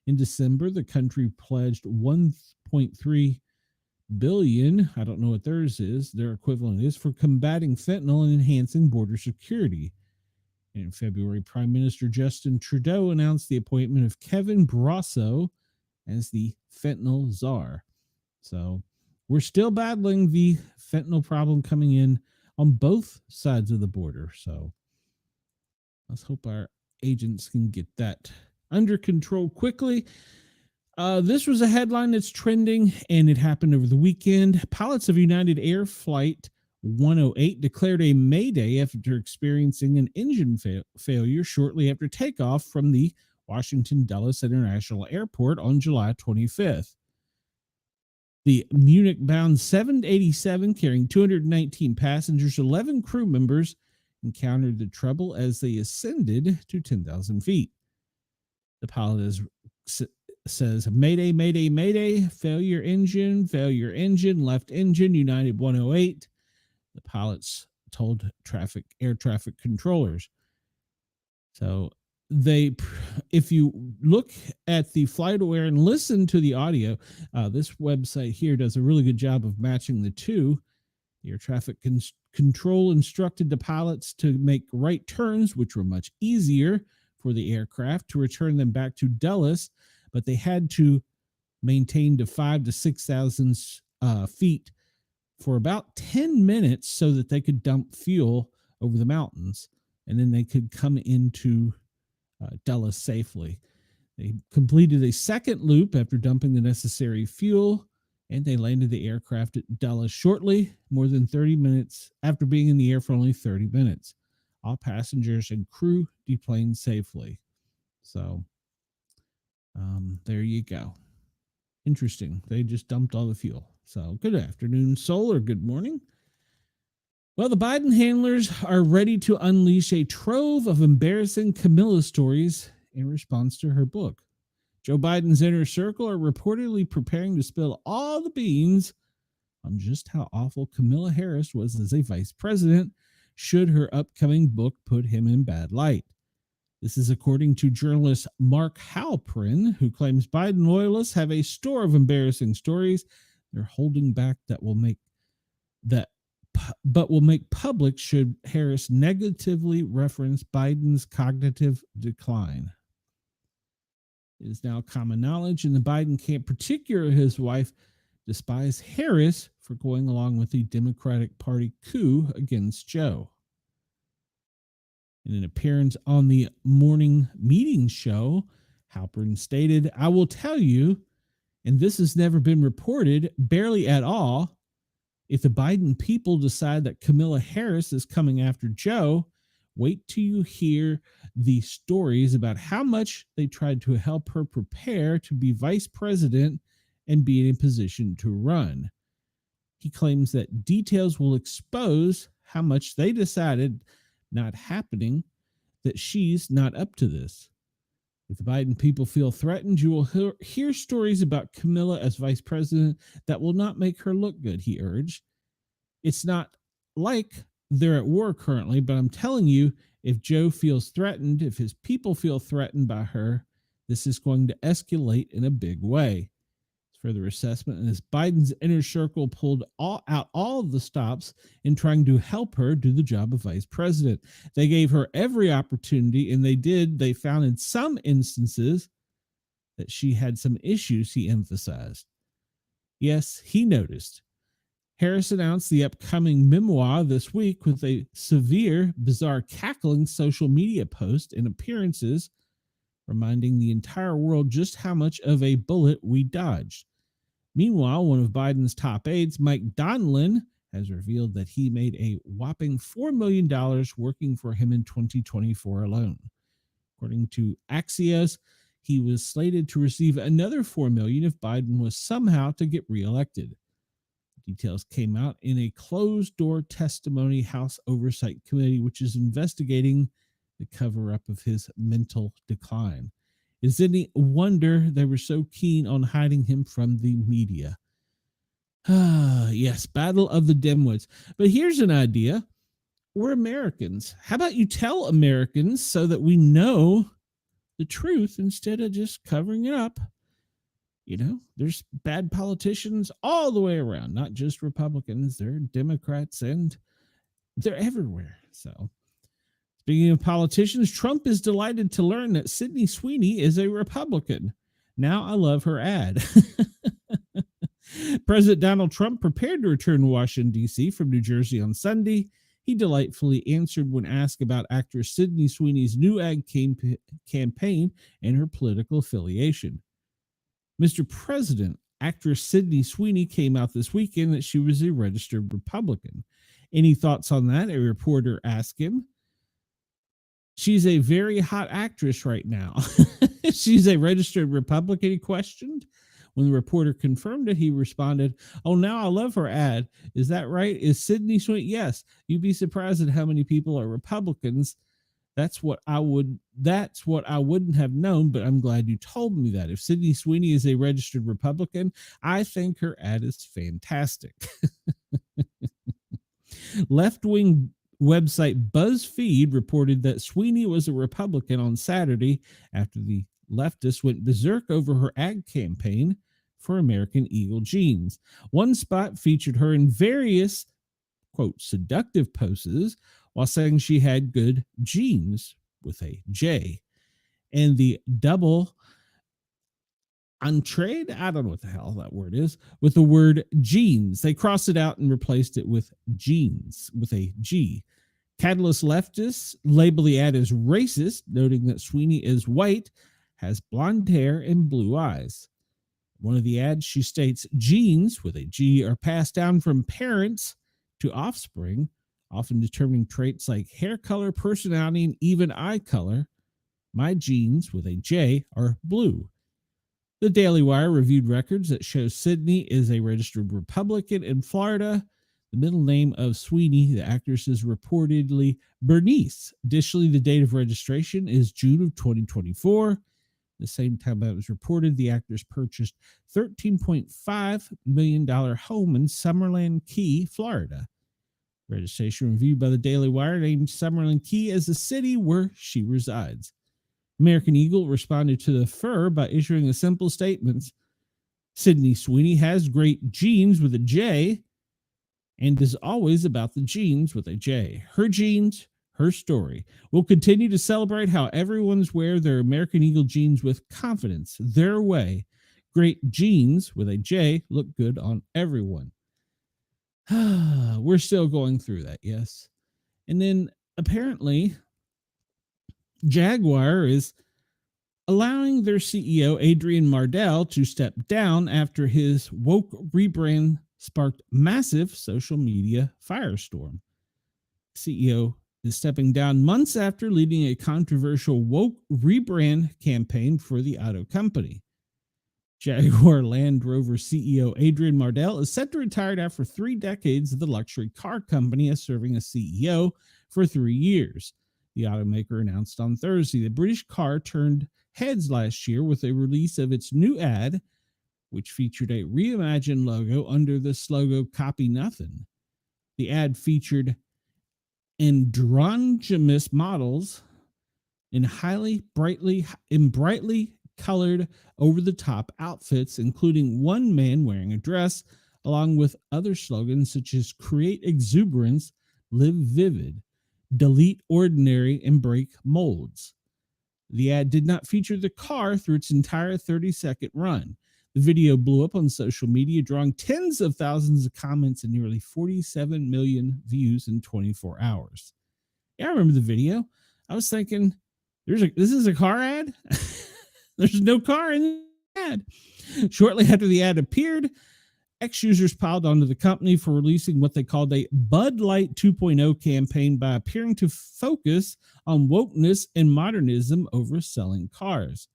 In December, the country pledged $1.3 billion, I don't know what theirs is, their equivalent is, for combating fentanyl and enhancing border security. And in February, Prime Minister Justin Trudeau announced the appointment of Kevin Brasso as the fentanyl czar. So we're still battling the fentanyl problem coming in on both sides of the border. So let's hope our agents can get that under control quickly. This was a headline that's trending, and it happened over the weekend. Pilots of United Air Flight 108 declared a mayday after experiencing an engine failure shortly after takeoff from the Washington Dulles International Airport on July 25th. The Munich-bound 787 carrying 219 passengers, 11 crew members, encountered the trouble as they ascended to 10,000 feet. The pilot says, "Mayday, mayday, mayday, failure engine, left engine, United 108." The pilots told air traffic controllers. So if you look at the flight aware and listen to the audio, this website here does a really good job of matching the two. The air traffic control instructed the pilots to make right turns, which were much easier for the aircraft to return them back to Dulles, but they had to maintain to 5,000 to 6,000 feet for about 10 minutes so that they could dump fuel over the mountains, and then they could come into Dulles safely. They completed a second loop after dumping the necessary fuel, and they landed the aircraft at Dulles shortly, more than 30 minutes after being in the air for only 30 minutes. All passengers and crew deplaned safely. So there you go. Interesting. They just dumped all the fuel. So good afternoon, Seoul, or good morning. Well, the Biden handlers are ready to unleash a trove of embarrassing Camilla stories in response to her book. Joe Biden's inner circle are reportedly preparing to spill all the beans on just how awful Camilla Harris was as a vice president, should her upcoming book put him in bad light. This is according to journalist Mark Halperin, who claims Biden loyalists have a store of embarrassing stories they're holding back that will make public should Harris negatively reference Biden's cognitive decline. It is now common knowledge in the Biden camp, particularly his wife, despise Harris for going along with the Democratic Party coup against Joe. In an appearance on the morning meeting show, Halperin stated, "I will tell you, and this has never been reported, barely at all, if the Biden people decide that Camilla Harris is coming after Joe, wait till you hear the stories about how much they tried to help her prepare to be vice president and be in a position to run." He claims that details will expose how much they decided not happening, that she's not up to this. If the Biden people feel threatened, you will hear stories about Camilla as vice president that will not make her look good, he urged. It's not like they're at war currently, but I'm telling you, if Joe feels threatened, if his people feel threatened by her, this is going to escalate in a big way. Further assessment, and as Biden's inner circle pulled all of the stops in trying to help her do the job of vice president. They gave her every opportunity, and they found in some instances that she had some issues, he emphasized. Yes, he noticed. Harris announced the upcoming memoir this week with a severe, bizarre, cackling social media post and appearances, reminding the entire world just how much of a bullet we dodged. Meanwhile, one of Biden's top aides, Mike Donlin, has revealed that he made a whopping $4 million working for him in 2024 alone. According to Axios, he was slated to receive another $4 million if Biden was somehow to get reelected. Details came out in a closed-door testimony House Oversight Committee, which is investigating the cover-up of his mental decline. Is it any wonder they were so keen on hiding him from the media? Yes, battle of the dimwits. But here's an idea. We're Americans. How about you tell Americans so that we know the truth instead of just covering it up? You know, there's bad politicians all the way around, not just Republicans. They're Democrats and they're everywhere. So, speaking of politicians, Trump is delighted to learn that Sydney Sweeney is a Republican. Now I love her ad. President Donald Trump prepared to return to Washington, D.C. from New Jersey on Sunday. He delightfully answered when asked about actress Sydney Sweeney's new ad campaign and her political affiliation. Mr. President, actress Sydney Sweeney came out this weekend that she was a registered Republican. Any thoughts on that? A reporter asked him. She's a very hot actress right now. She's a registered Republican, he questioned. When the reporter confirmed it, he responded, "Oh, now I love her ad. Is that right? Is Sydney Sweeney?" "Yes. You'd be surprised at how many people are Republicans. That's what I wouldn't have known, but I'm glad you told me that. If Sydney Sweeney is a registered Republican, I think her ad is fantastic." Left-wing website BuzzFeed reported that Sweeney was a Republican on Saturday after the leftist went berserk over her ad campaign for American Eagle jeans. One spot featured her in various, quote, seductive poses while saying she had good jeans with a J. And the double entree, I don't know what the hell that word is, with the word jeans. They crossed it out and replaced it with jeans with a G. Catalyst leftists label the ad as racist, noting that Sweeney is white, has blonde hair, and blue eyes. One of the ads, she states, genes with a G are passed down from parents to offspring, often determining traits like hair color, personality, and even eye color. My genes with a J are blue. The Daily Wire reviewed records that show Sydney is a registered Republican in Florida. The middle name of Sweeney, the actress, is reportedly Bernice. Additionally, the date of registration is June of 2024. The same time that was reported, the actress purchased $13.5 million home in Summerland Key, Florida. Registration reviewed by the Daily Wire named Summerland Key as the city where she resides. American Eagle responded to the fur by issuing a simple statement. Sydney Sweeney has great genes with a J and is always about the genes with a J. Her genes, her story. We'll continue to celebrate how everyone's wear their American Eagle jeans with confidence, their way. Great genes with a J look good on everyone. We're still going through that, yes. And then apparently Jaguar is allowing their CEO, Adrian Mardell, to step down after his woke rebrand sparked massive social media firestorm. CEO is stepping down months after leading a controversial woke rebrand campaign for the auto company. Jaguar Land Rover CEO Adrian Mardell is set to retire after 3 decades of the luxury car company as serving as CEO for 3 years. The automaker announced on Thursday the British car turned heads last year with a release of its new ad, which featured a reimagined logo under the slogan "Copy Nothing." The ad featured androgynous models in brightly colored over-the-top outfits, including one man wearing a dress, along with other slogans such as "Create Exuberance," "Live Vivid," "Delete Ordinary," and "Break Molds." The ad did not feature the car through its entire 30-second run. The video blew up on social media, drawing tens of thousands of comments and nearly 47 million views in 24 hours. Yeah, I remember the video. I was thinking, this is a car ad? There's no car in the ad. Shortly after the ad appeared, ex-users piled onto the company for releasing what they called a Bud Light 2.0 campaign by appearing to focus on wokeness and modernism over selling cars.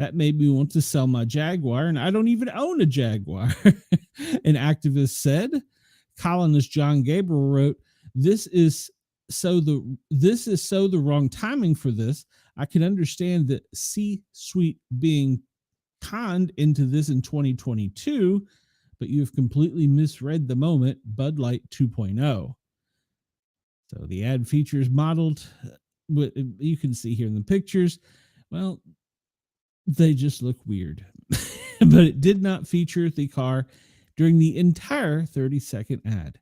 That made me want to sell my Jaguar, and I don't even own a Jaguar, an activist said. Columnist John Gabriel wrote, This is so the wrong timing for this. I can understand that C-suite being conned into this in 2022, but you have completely misread the moment. Bud Light 2.0. So the ad features modeled, you can see here in the pictures, well, they just look weird. But it did not feature the car during the entire 30-second ad.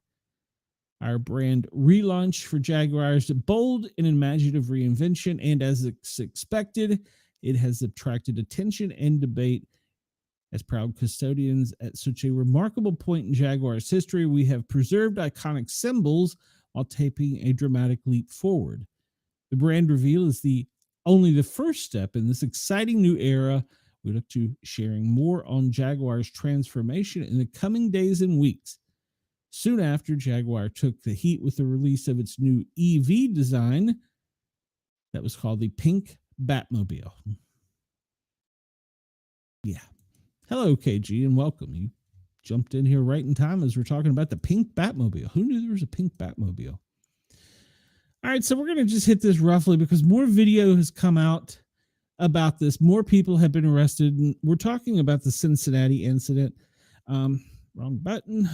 Our brand relaunch for Jaguar is a bold and imaginative reinvention, and as expected, it has attracted attention and debate. As proud custodians at such a remarkable point in Jaguar's history, we have preserved iconic symbols while taking a dramatic leap forward. The brand reveal is only the first step in this exciting new era. We look to sharing more on Jaguar's transformation in the coming days and weeks. Soon after, Jaguar took the heat with the release of its new EV design that was called the Pink Batmobile. Yeah. Hello, KG, and welcome. You jumped in here right in time as we're talking about the Pink Batmobile. Who knew there was a Pink Batmobile? All right, so we're going to just hit this roughly because more video has come out about this. More people have been arrested. And we're talking about the Cincinnati incident. Wrong button.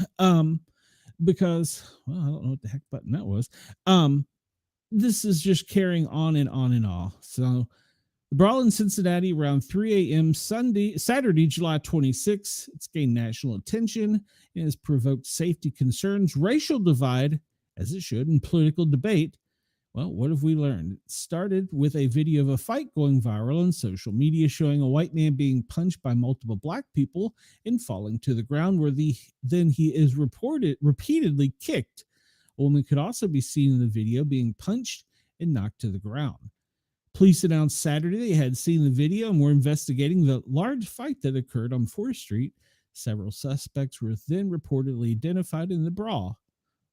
Because, well, I don't know what the heck button that was. This is just carrying on and on and on. So the brawl in Cincinnati around 3 a.m. Saturday, July 26. It's gained national attention and has provoked safety concerns, racial divide, as it should, and political debate. Well, what have we learned? It started with a video of a fight going viral on social media showing a white man being punched by multiple black people and falling to the ground, where then he is repeatedly kicked. A woman could also be seen in the video being punched and knocked to the ground. Police announced Saturday they had seen the video and were investigating the large fight that occurred on 4th Street. Several suspects were then reportedly identified in the brawl.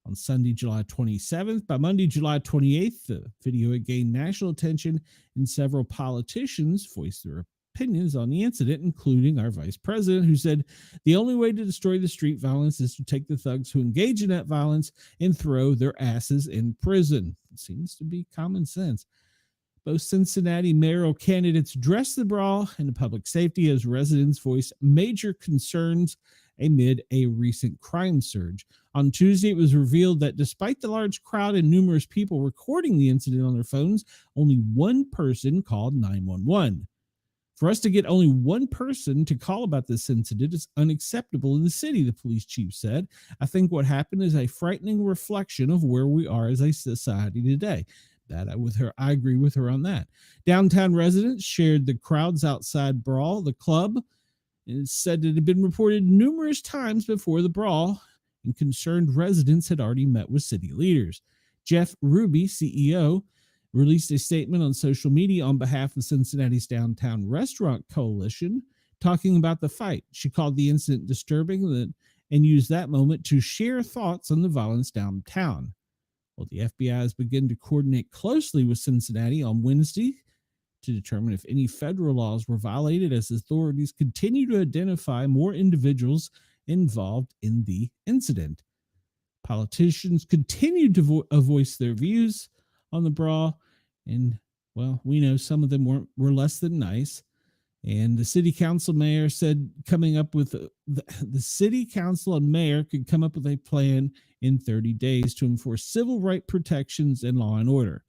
On Sunday, July 27th, by Monday, July 28th, the video had gained national attention and several politicians voiced their opinions on the incident, including our vice president, who said the only way to destroy the street violence is to take the thugs who engage in that violence and throw their asses in prison. It seems to be common sense. Both Cincinnati mayoral candidates addressed the brawl and public safety as residents voiced major concerns amid a recent crime surge. On Tuesday, it was revealed that despite the large crowd and numerous people recording the incident on their phones, only one person called 911. For us to get only one person to call about this incident is unacceptable in the city, the police chief said. I think what happened is a frightening reflection of where we are as a society today. I agree with her on that. Downtown residents shared the crowds outside Brawl, the club, and said it had been reported numerous times before the brawl, and concerned residents had already met with city leaders. Jeff Ruby, CEO, released a statement on social media on behalf of Cincinnati's Downtown Restaurant Coalition, talking about the fight. She called the incident disturbing and used that moment to share thoughts on the violence downtown. Well, the FBI has begun to coordinate closely with Cincinnati on Wednesday to determine if any federal laws were violated as authorities continue to identify more individuals involved in the incident. Politicians continued to voice their views on the brawl, and, well, we know some of them were less than nice. And the city council mayor said the city council and mayor could come up with a plan in 30 days to enforce civil right protections and law and order.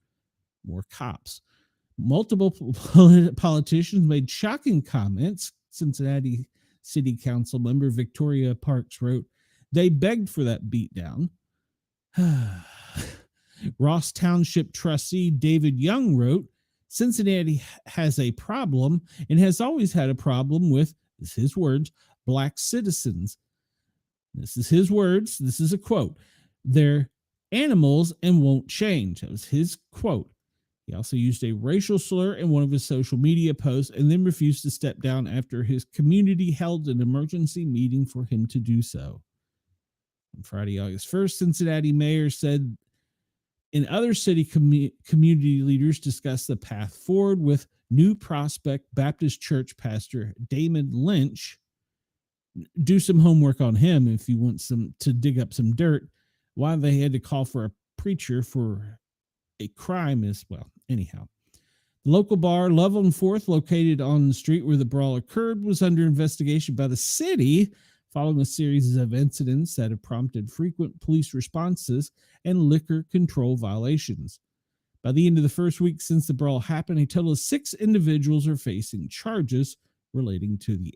More cops. Multiple politicians made shocking comments. Cincinnati City Council member Victoria Parks wrote, "They begged for that beatdown." Ross Township trustee David Young wrote, "Cincinnati has a problem and has always had a problem with," this is his words, "black citizens." This is his words. This is a quote. "They're animals and won't change." That was his quote. He also used a racial slur in one of his social media posts and then refused to step down after his community held an emergency meeting for him to do so. On Friday, August 1st, Cincinnati mayor said and other city community leaders discussed the path forward with New Prospect Baptist Church pastor Damon Lynch. Do some homework on him if you want to dig up some dirt. Why they had to call for a preacher for a crime is, well, anyhow. The local bar, Love on 4th, located on the street where the brawl occurred, was under investigation by the city following a series of incidents that have prompted frequent police responses and liquor control violations. By the end of the first week since the brawl happened, a total of 6 individuals are facing charges relating to the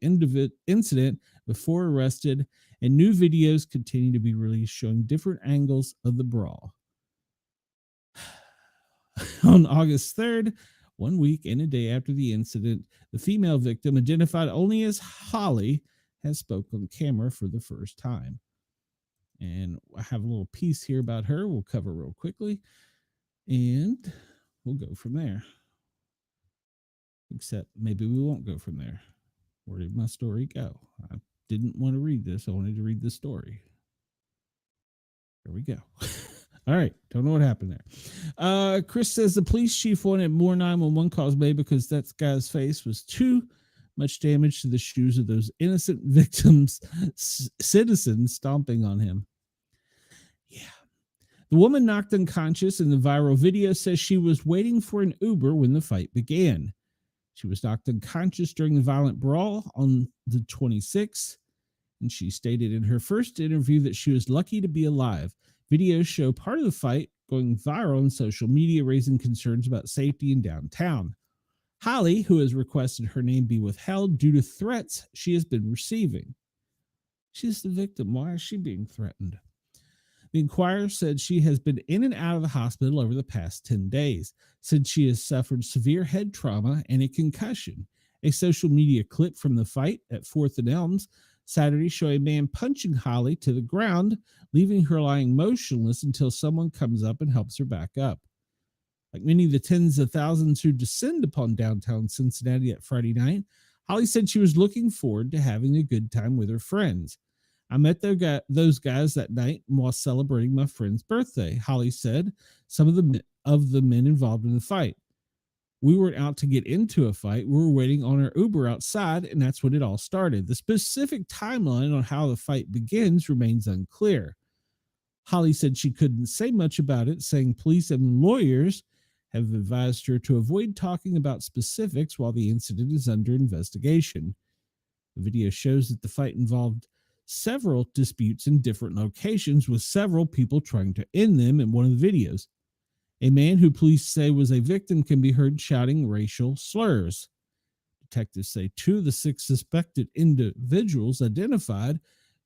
incident before arrested, and new videos continue to be released showing different angles of the brawl. On August 3rd, 1 week and a day after the incident, the female victim, identified only as Holly, has spoke on camera for the first time. And I have a little piece here about her we'll cover real quickly, and we'll go from there. Except maybe we won't go from there. Where did my story go? I didn't want to read this. I wanted to read the story. There we go. All right. Don't know what happened there. Chris says the police chief wanted more 911 calls made because that guy's face was too much damage to the shoes of those innocent victims, citizens stomping on him. Yeah. The woman knocked unconscious in the viral video says she was waiting for an Uber when the fight began. She was knocked unconscious during the violent brawl on the 26th, and she stated in her first interview that she was lucky to be alive. Videos show part of the fight going viral on social media, raising concerns about safety in downtown. Holly, who has requested her name be withheld due to threats she has been receiving. She's the victim. Why is she being threatened? The Inquirer said she has been in and out of the hospital over the past 10 days, said she has suffered severe head trauma and a concussion. A social media clip from the fight at 4th and Elms Saturday show a man punching Holly to the ground, leaving her lying motionless until someone comes up and helps her back up. Like many of the tens of thousands who descend upon downtown Cincinnati at Friday night, Holly said she was looking forward to having a good time with her friends. I met those guys that night while celebrating my friend's birthday, Holly said, some of the men involved in the fight. We weren't out to get into a fight. We were waiting on our Uber outside, and that's when it all started. The specific timeline on how the fight begins remains unclear. Holly said she couldn't say much about it, saying police and lawyers have advised her to avoid talking about specifics while the incident is under investigation. The video shows that the fight involved several disputes in different locations, with several people trying to end them in one of the videos. A man who police say was a victim can be heard shouting racial slurs. Detectives say 2 of the 6 suspected individuals identified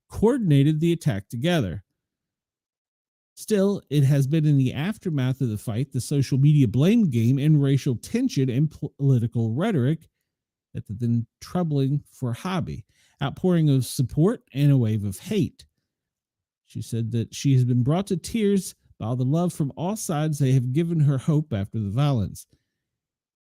coordinated the attack together. Still, it has been in the aftermath of the fight, the social media blame game, and racial tension and political rhetoric that have been troubling for Hobby, outpouring of support and a wave of hate. She said that she has been brought to tears by all the love from all sides. They have given her hope after the violence.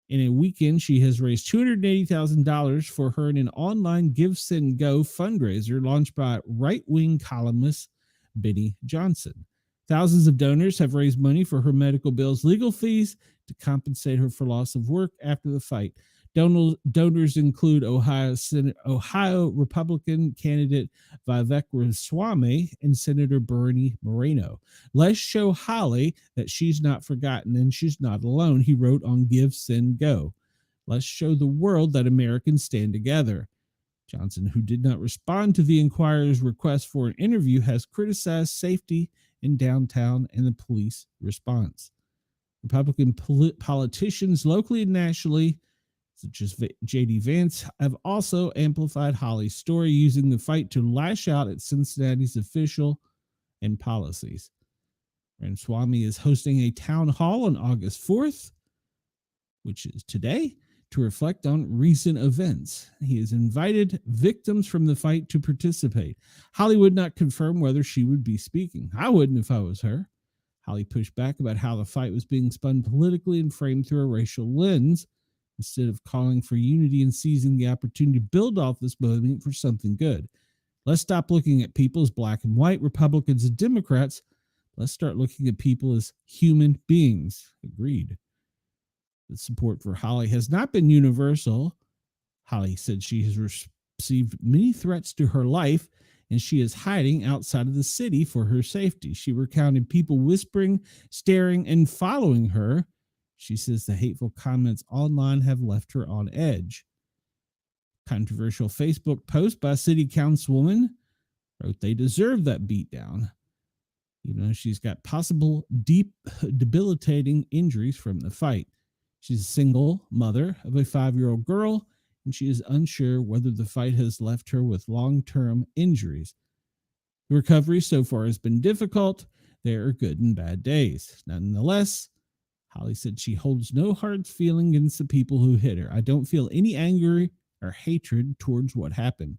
In a weekend, she has raised $280,000 for her in an online Give, Send, Go fundraiser launched by right-wing columnist Benny Johnson. Thousands of donors have raised money for her medical bills, legal fees to compensate her for loss of work after the fight. Donors include Ohio Republican candidate Vivek Ramaswamy and Senator Bernie Moreno. Let's show Holly that she's not forgotten and she's not alone, he wrote on Give, Send, Go. Let's show the world that Americans stand together. Johnson, who did not respond to the Inquirer's request for an interview, has criticized safety in downtown and the police response. Republican politicians locally and nationally, such as J.D. Vance, have also amplified Holly's story, using the fight to lash out at Cincinnati's official and policies. Ramaswamy is hosting a town hall on August 4th, which is today, to reflect on recent events. He has invited victims from the fight to participate. Holly would not confirm whether she would be speaking. I wouldn't if I was her. Holly pushed back about how the fight was being spun politically and framed through a racial lens, instead of calling for unity and seizing the opportunity to build off this movement for something good. Let's stop looking at people as black and white, Republicans and Democrats. Let's start looking at people as human beings. Agreed. The support for Holly has not been universal. Holly said she has received many threats to her life, and she is hiding outside of the city for her safety. She recounted people whispering, staring, and following her. She says the hateful comments online have left her on edge. Controversial Facebook post by city councilwoman wrote they deserve that beatdown. She's got possible deep, debilitating injuries from the fight. She's a single mother of a 5-year-old girl, and she is unsure whether the fight has left her with long-term injuries. The recovery so far has been difficult. There are good and bad days. Nonetheless, Holly said she holds no hard feeling against the people who hit her. I don't feel any anger or hatred towards what happened.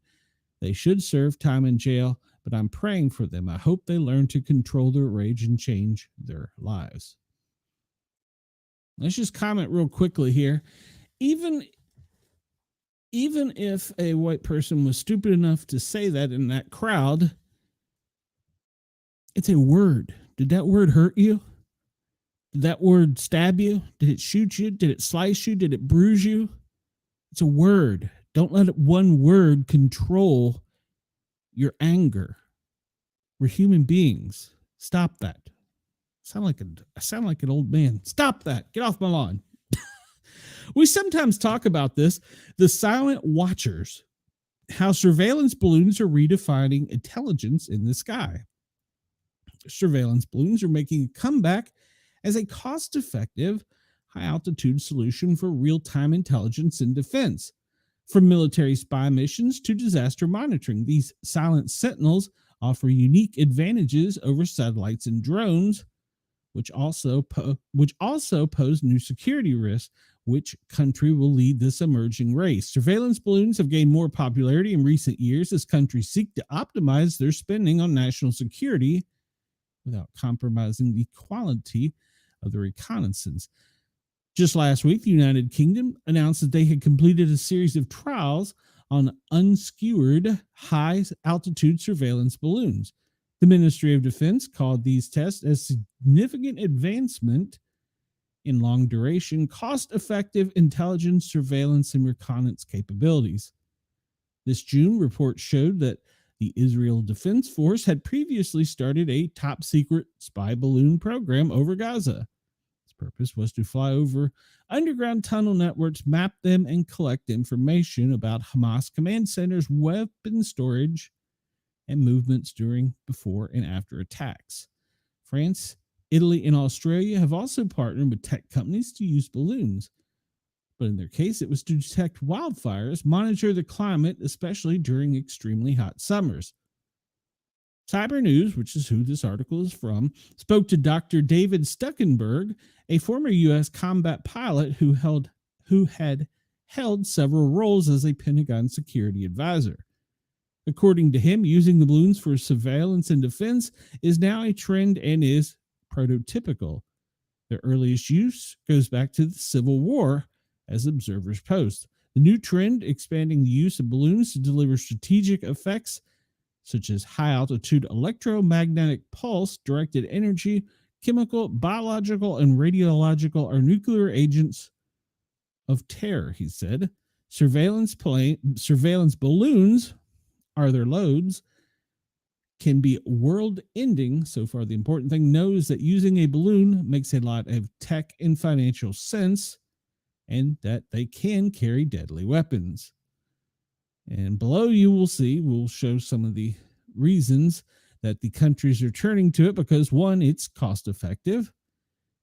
They should serve time in jail, but I'm praying for them. I hope they learn to control their rage and change their lives. Let's just comment real quickly here. Even if a white person was stupid enough to say that in that crowd, it's a word. Did that word hurt you? Did that word stab you? Did it shoot you? Did it slice you? Did it bruise you? It's a word. Don't let one word control your anger. We're human beings. Stop that. I sound like an old man. Stop that. Get off my lawn. We sometimes talk about this, the silent watchers, how surveillance balloons are redefining intelligence in the sky. Surveillance balloons are making a comeback as a cost-effective, high-altitude solution for real-time intelligence and defense. From military spy missions to disaster monitoring, these silent sentinels offer unique advantages over satellites and drones, which also pose new security risks. Which country will lead this emerging race? Surveillance balloons have gained more popularity in recent years as countries seek to optimize their spending on national security without compromising the quality of their reconnaissance. Just last week, the United Kingdom announced that they had completed a series of trials on unskewered high-altitude surveillance balloons. The Ministry of Defense called these tests a significant advancement in long duration, cost effective intelligence, surveillance, and reconnaissance capabilities. This June report showed that the Israel Defense Force had previously started a top secret spy balloon program over Gaza. Its purpose was to fly over underground tunnel networks, map them, and collect information about Hamas command centers, weapon storage, and movements during, before, and after attacks. France, Italy, and Australia have also partnered with tech companies to use balloons. But in their case, it was to detect wildfires, monitor the climate, especially during extremely hot summers. Cyber News, which is who this article is from, spoke to Dr. David Stuckenberg, a former U.S. combat pilot who had held several roles as a Pentagon security advisor. According to him, using the balloons for surveillance and defense is now a trend and is prototypical. Their earliest use goes back to the Civil War, as observers post. The new trend, expanding the use of balloons to deliver strategic effects such as high-altitude electromagnetic pulse, directed energy, chemical, biological, and radiological or nuclear agents of terror, he said. Surveillance balloons are their loads, can be world-ending. So far, the important thing knows that using a balloon makes a lot of tech and financial sense, and that they can carry deadly weapons. And below you will see, we'll show some of the reasons that the countries are turning to it because, one, it's cost effective.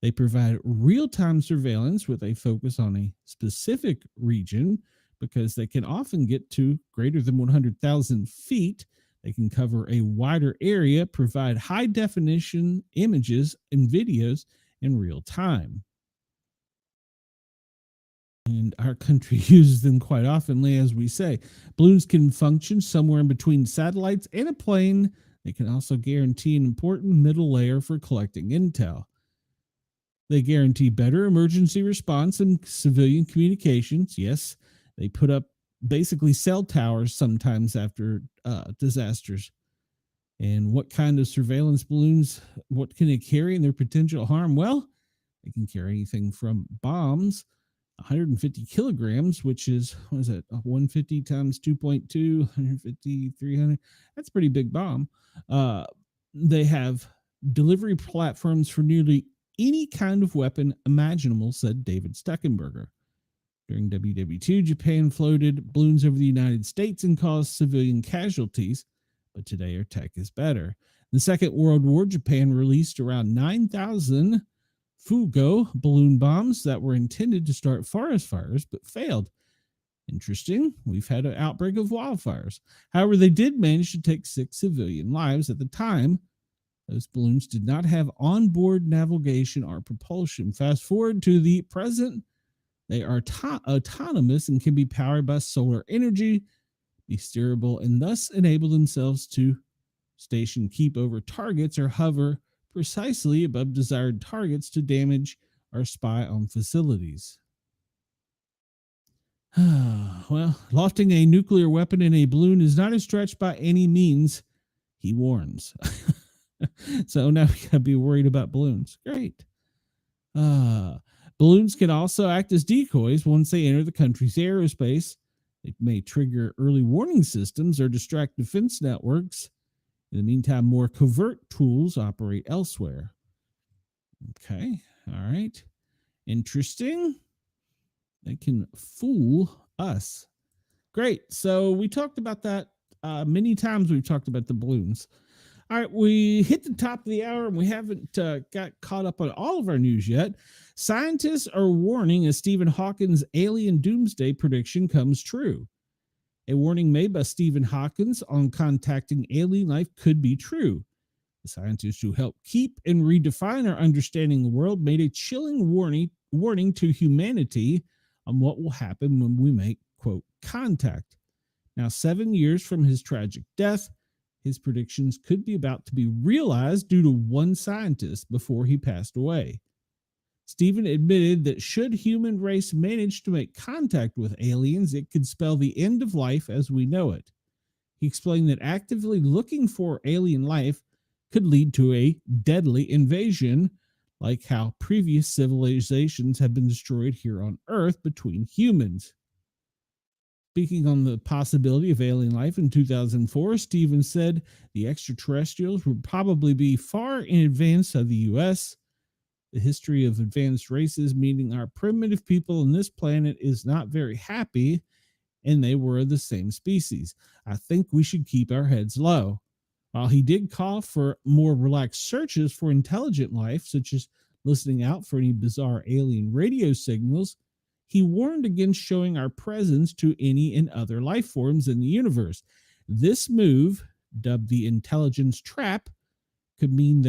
They provide real-time surveillance with a focus on a specific region because they can often get to greater than 100,000 feet. They can cover a wider area, provide high-definition images and videos in real time. And our country uses them quite oftenly, as we say. Balloons can function somewhere in between satellites and a plane. They can also guarantee an important middle layer for collecting intel. They guarantee better emergency response and civilian communications. Yes, they put up basically cell towers sometimes after disasters. And what kind of surveillance balloons, what can they carry in their potential harm? Well, they can carry anything from bombs, 150 kilograms, which is, what is it, 150 times 2.2, 150, 300. That's a pretty big bomb. They have delivery platforms for nearly any kind of weapon imaginable, said David Stuckenberger. During WW2, Japan floated balloons over the United States and caused civilian casualties, but today our tech is better. In the Second World War, Japan released around 9,000 Fugo balloon bombs that were intended to start forest fires, but failed. Interesting. We've had an outbreak of wildfires. However, they did manage to take 6 civilian lives. At the time, those balloons did not have onboard navigation or propulsion. Fast forward to the present, they are autonomous and can be powered by solar energy, be steerable, and thus enable themselves to station keep over targets or hover precisely above desired targets to damage or spy on facilities. Well, lofting a nuclear weapon in a balloon is not a stretch by any means, he warns. So now we gotta be worried about balloons. Great. Balloons can also act as decoys once they enter the country's aerospace. They may trigger early warning systems or distract defense networks. In the meantime, more covert tools operate elsewhere. Okay, all right. Interesting. They can fool us. Great. So we talked about that many times. We've talked about the balloons. All right, we hit the top of the hour and we haven't got caught up on all of our news yet. Scientists are warning as Stephen Hawking's alien doomsday prediction comes true. A warning made by Stephen Hawking on contacting alien life could be true. The scientists who help keep and redefine our understanding of the world made a chilling warning to humanity on what will happen when we make, quote, contact. Now, 7 years from his tragic death, his predictions could be about to be realized due to one scientist before he passed away. Stephen admitted that should human race manage to make contact with aliens, it could spell the end of life as we know it. He explained that actively looking for alien life could lead to a deadly invasion like how previous civilizations have been destroyed here on Earth between humans. Speaking on the possibility of alien life in 2004, Stevens said the extraterrestrials would probably be far in advance of the US. The history of advanced races, meaning our primitive people on this planet, is not very happy, and they were the same species. I think we should keep our heads low. While he did call for more relaxed searches for intelligent life, such as listening out for any bizarre alien radio signals, he warned against showing our presence to any and other life forms in the universe. This move, dubbed the intelligence trap, could mean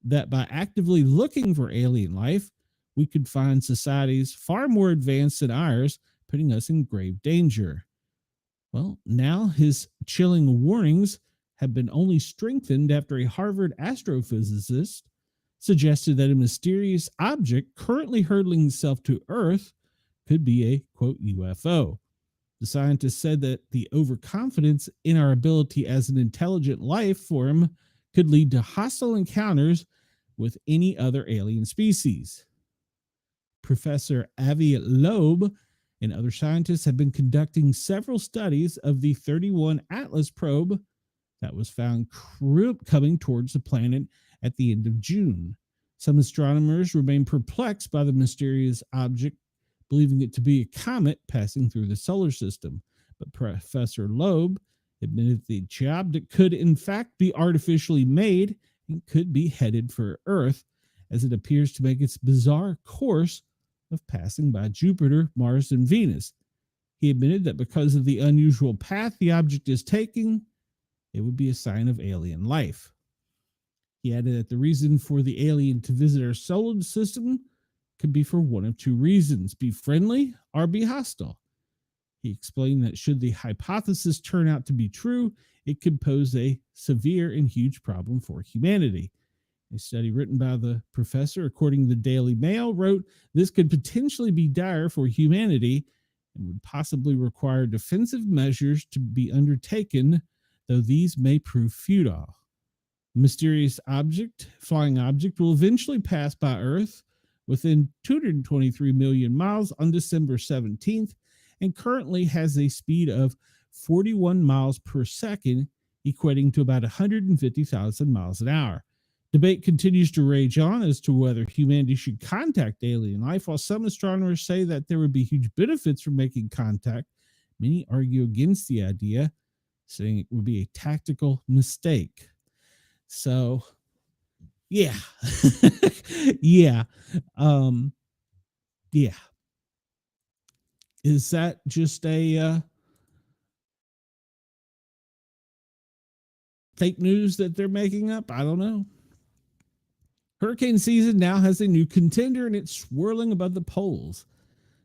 that by actively looking for alien life, we could find societies far more advanced than ours, putting us in grave danger. Well, now his chilling warnings have been only strengthened after a Harvard astrophysicist suggested that a mysterious object currently hurtling itself to Earth could be a, quote, UFO. The scientist said that the overconfidence in our ability as an intelligent life form could lead to hostile encounters with any other alien species. Professor Avi Loeb and other scientists have been conducting several studies of the 31 Atlas probe that was found coming towards the planet at the end of June. Some astronomers remain perplexed by the mysterious object, believing it to be a comet passing through the solar system. But Professor Loeb admitted the object could in fact be artificially made and could be headed for Earth, as it appears to make its bizarre course of passing by Jupiter, Mars, and Venus. He admitted that because of the unusual path the object is taking, it would be a sign of alien life. He added that the reason for the alien to visit our solar system could be for one of two reasons: be friendly or be hostile. He explained that should the hypothesis turn out to be true, it could pose a severe and huge problem for humanity. A study written by the professor, according to the Daily Mail, wrote, "This could potentially be dire for humanity and would possibly require defensive measures to be undertaken, though these may prove futile. The mysterious flying object, will eventually pass by Earth within 223 million miles on December 17th and currently has a speed of 41 miles per second, equating to about 150,000 miles an hour. Debate continues to rage on as to whether humanity should contact alien life. While some astronomers say that there would be huge benefits from making contact, many argue against the idea, saying it would be a tactical mistake. So, yeah. Yeah. Yeah. Is that just a fake news that they're making up? I don't know. Hurricane season now has a new contender, and it's swirling above the poles.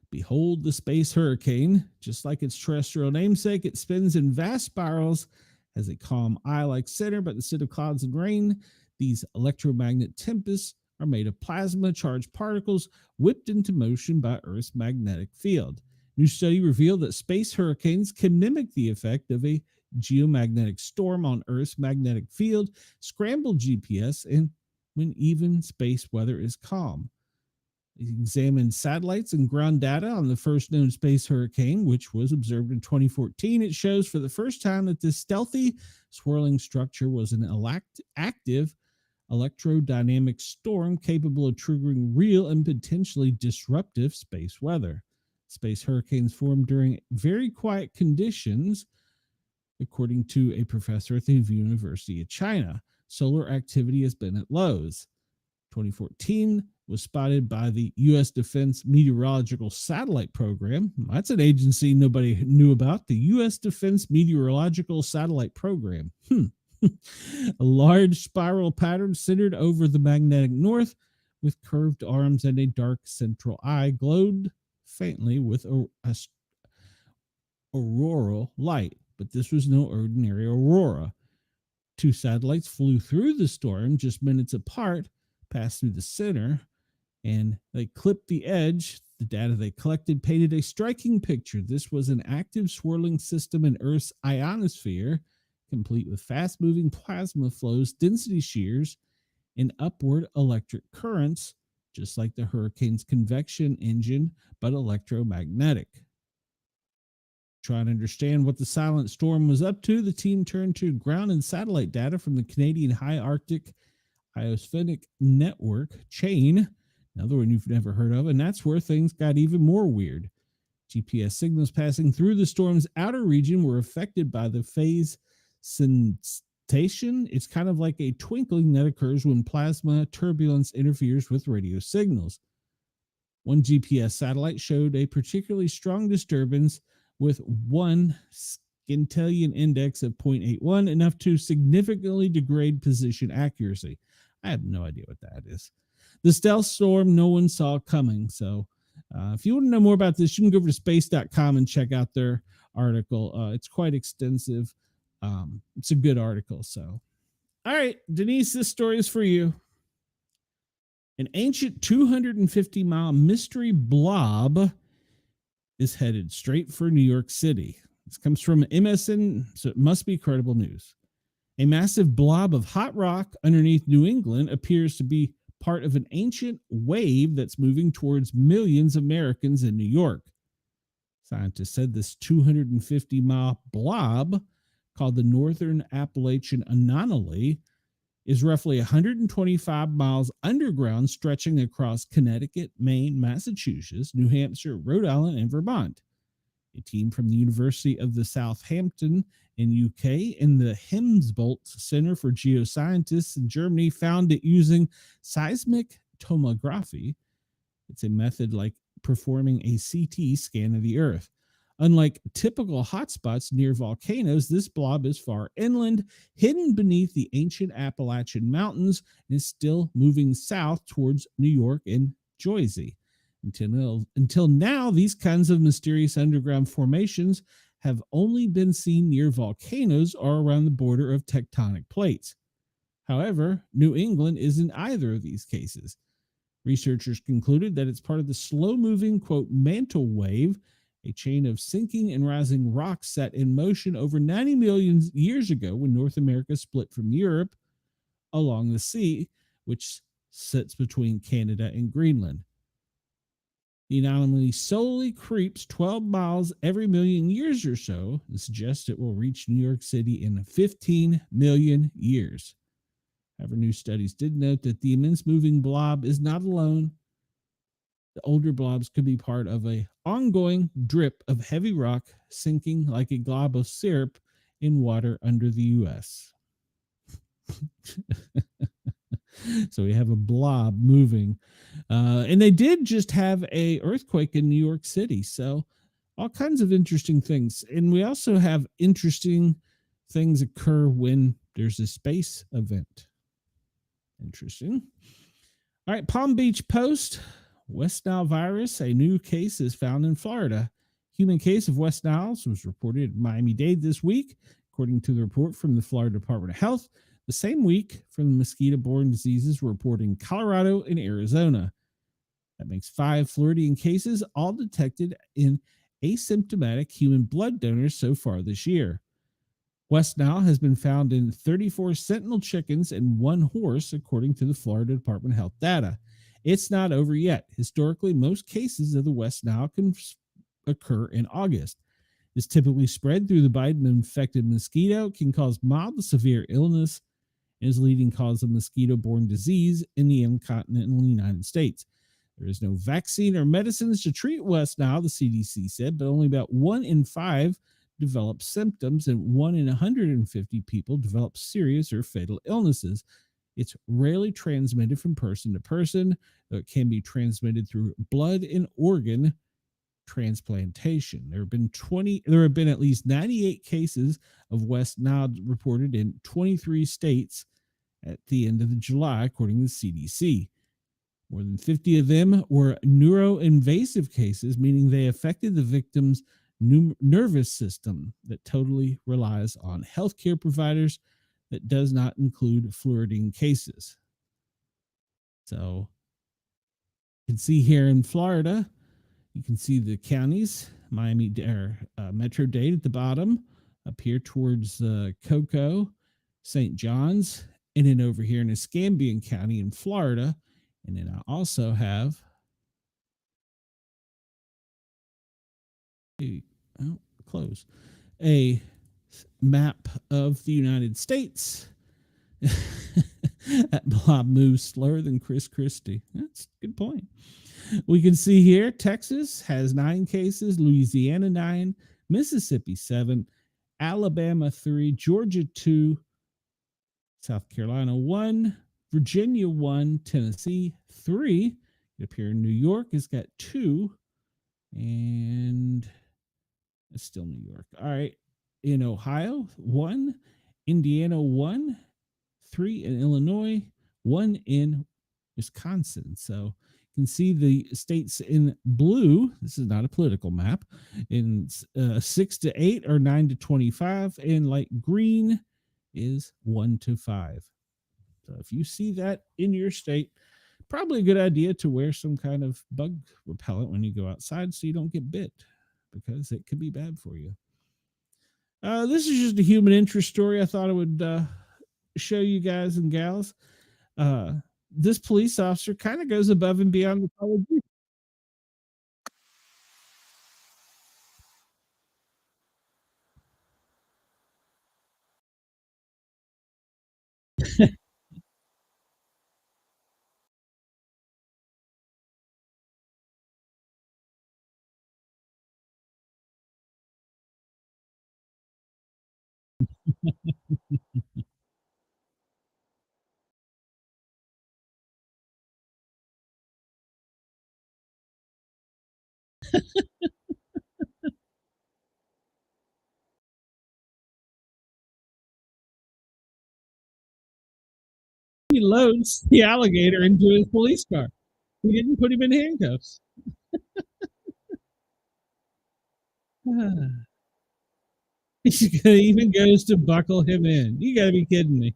Behold the space hurricane. Just like its terrestrial namesake, it spins in vast spirals, has a calm eye-like center, but instead of clouds and rain, these electromagnetic tempests are made of plasma-charged particles whipped into motion by Earth's magnetic field. New study revealed that space hurricanes can mimic the effect of a geomagnetic storm on Earth's magnetic field, scramble GPS, and when even space weather is calm. It examined satellites and ground data on the first known space hurricane, which was observed in 2014. It shows for the first time that this stealthy, swirling structure was an active electrodynamic storm capable of triggering real and potentially disruptive space weather. Space hurricanes form during very quiet conditions, according to a professor at the University of China. Solar activity has been at lows. 2014 was spotted by the U.S. Defense Meteorological Satellite Program. That's an agency nobody knew about, the U.S. Defense Meteorological Satellite Program. A large spiral pattern centered over the magnetic north with curved arms and a dark central eye glowed faintly with auroral light. But this was no ordinary aurora. Two satellites flew through the storm just minutes apart, passed through the center, and they clipped the edge. The data they collected painted a striking picture. This was an active swirling system in Earth's ionosphere, complete with fast-moving plasma flows, density shears, and upward electric currents, just like the hurricane's convection engine, but electromagnetic. Trying to understand what the silent storm was up to, the team turned to ground and satellite data from the Canadian High Arctic Ionospheric Network chain, another one you've never heard of, and that's where things got even more weird. GPS signals passing through the storm's outer region were affected by the phase sensation. It's kind of like a twinkling that occurs when plasma turbulence interferes with radio signals. One GPS satellite showed a particularly strong disturbance with one scintillion index of 0.81, enough to significantly degrade position accuracy. I have no idea what that is. The stealth storm no one saw coming. So if you want to know more about this, you can go over to space.com and check out their article. It's quite extensive. It's a good article. So, all right, Denise, this story is for you. An ancient 250-mile mystery blob is headed straight for New York City. This comes from MSN, so it must be credible news. A massive blob of hot rock underneath New England appears to be part of an ancient wave that's moving towards millions of Americans in New York. Scientists said this 250-mile blob, called the Northern Appalachian Anomaly, is roughly 125 miles underground, stretching across Connecticut, Maine, Massachusetts, New Hampshire, Rhode Island, and Vermont. A team from the University of the Southampton in UK and the Helmholtz Center for Geoscientists in Germany found it using seismic tomography. It's a method like performing a CT scan of the Earth. Unlike typical hotspots near volcanoes, this blob is far inland, hidden beneath the ancient Appalachian Mountains, and is still moving south towards New York and Jersey. Until now, these kinds of mysterious underground formations have only been seen near volcanoes or around the border of tectonic plates. However, New England is in either of these cases. Researchers concluded that it's part of the slow-moving, quote, mantle wave, a chain of sinking and rising rocks set in motion over 90 million years ago when North America split from Europe along the sea, which sits between Canada and Greenland. The anomaly solely creeps 12 miles every million years or so and suggests it will reach New York City in 15 million years. However, new studies did note that the immense moving blob is not alone. The older blobs could be part of an ongoing drip of heavy rock sinking like a glob of syrup in water under the U.S. So we have a blob moving. And they did just have an earthquake in New York City. So all kinds of interesting things. And we also have interesting things occur when there's a space event. Interesting. All right, Palm Beach Post. West Nile virus, a new case is found in Florida. Human case of West Nile was reported in Miami-Dade this week, according to the report from the Florida Department of Health. The same week, from the mosquito-borne diseases were reported in Colorado and Arizona. That makes 5 Floridian cases, all detected in asymptomatic human blood donors so far this year. West Nile has been found in 34 sentinel chickens and 1 horse, according to the Florida Department of Health data. It's not over yet. Historically, most cases of the West Nile can occur in August. It's typically spread through the bite of an infected mosquito, can cause mild to severe illness, and is the leading cause of mosquito-borne disease in the continental United States. There is no vaccine or medicines to treat West Nile, the CDC said, but only about 1 in 5 develop symptoms and 1 in 150 people develop serious or fatal illnesses. It's rarely transmitted from person to person, though it can be transmitted through blood and organ transplantation. There have been at least 98 cases of West Nile reported in 23 states at the end of July, according to the CDC. More than 50 of them were neuroinvasive cases, meaning they affected the victim's nervous system that totally relies on healthcare providers. That does not include fluoridating cases. So you can see here in Florida, you can see the counties, Miami, Metro-Dade at the bottom, up here towards Cocoa, St. John's, And then over here in Escambia County in Florida. And then I also have a close a map of the United States. That Blob moves slower than Chris Christie. That's a good point. We can see here Texas has 9 cases, Louisiana 9, Mississippi 7, Alabama 3, Georgia 2, South Carolina 1, Virginia 1, Tennessee 3. Up here in New York has got 2, and it's still New York. All right. In Ohio, 1, Indiana 1, 3 in Illinois, 1 in Wisconsin. So you can see the states in blue. This is not a political map. In 6 to 8 or 9 to 25, and light green is 1 to 5. So if you see that in your state, probably a good idea to wear some kind of bug repellent when you go outside so you don't get bit, because it could be bad for you. This is just a human interest story I thought I would show you guys and gals. This police officer kind of goes above and beyond the call of duty. He loads the alligator into his police car. He didn't put him in handcuffs. He even goes to buckle him in. You got to be kidding me.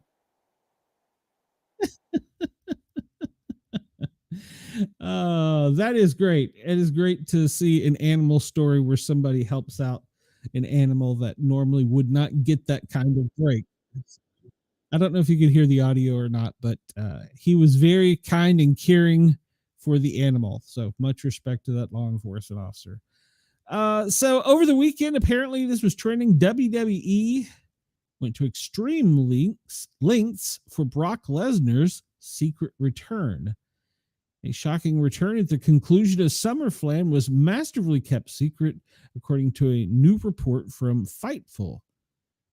That is great. It is great to see an animal story where somebody helps out an animal that normally would not get that kind of break. I don't know if you could hear the audio or not, but he was very kind and caring for the animal. So much respect to that law enforcement officer. So over the weekend, apparently this was trending. WWE went to extreme lengths for Brock Lesnar's secret return. A shocking return at the conclusion of SummerSlam was masterfully kept secret, according to a new report from Fightful.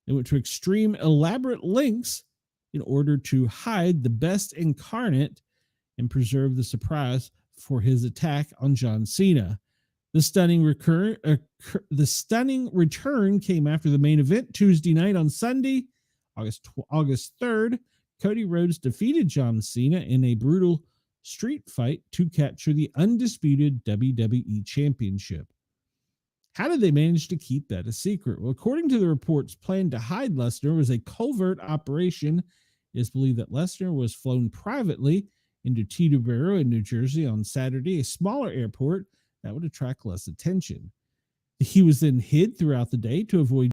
They went to extreme, elaborate lengths in order to hide the best incarnate and preserve the surprise for his attack on John Cena. The stunning return came after the main event Tuesday night. On Sunday, August 3rd. Cody Rhodes defeated John Cena in a brutal street fight to capture the undisputed WWE Championship. How did they manage to keep that a secret? Well, according to the reports, plan to hide Lesnar was a covert operation. It is believed that Lesnar was flown privately into Teterboro in New Jersey on Saturday, a smaller airport that would attract less attention. He was then hid throughout the day to avoid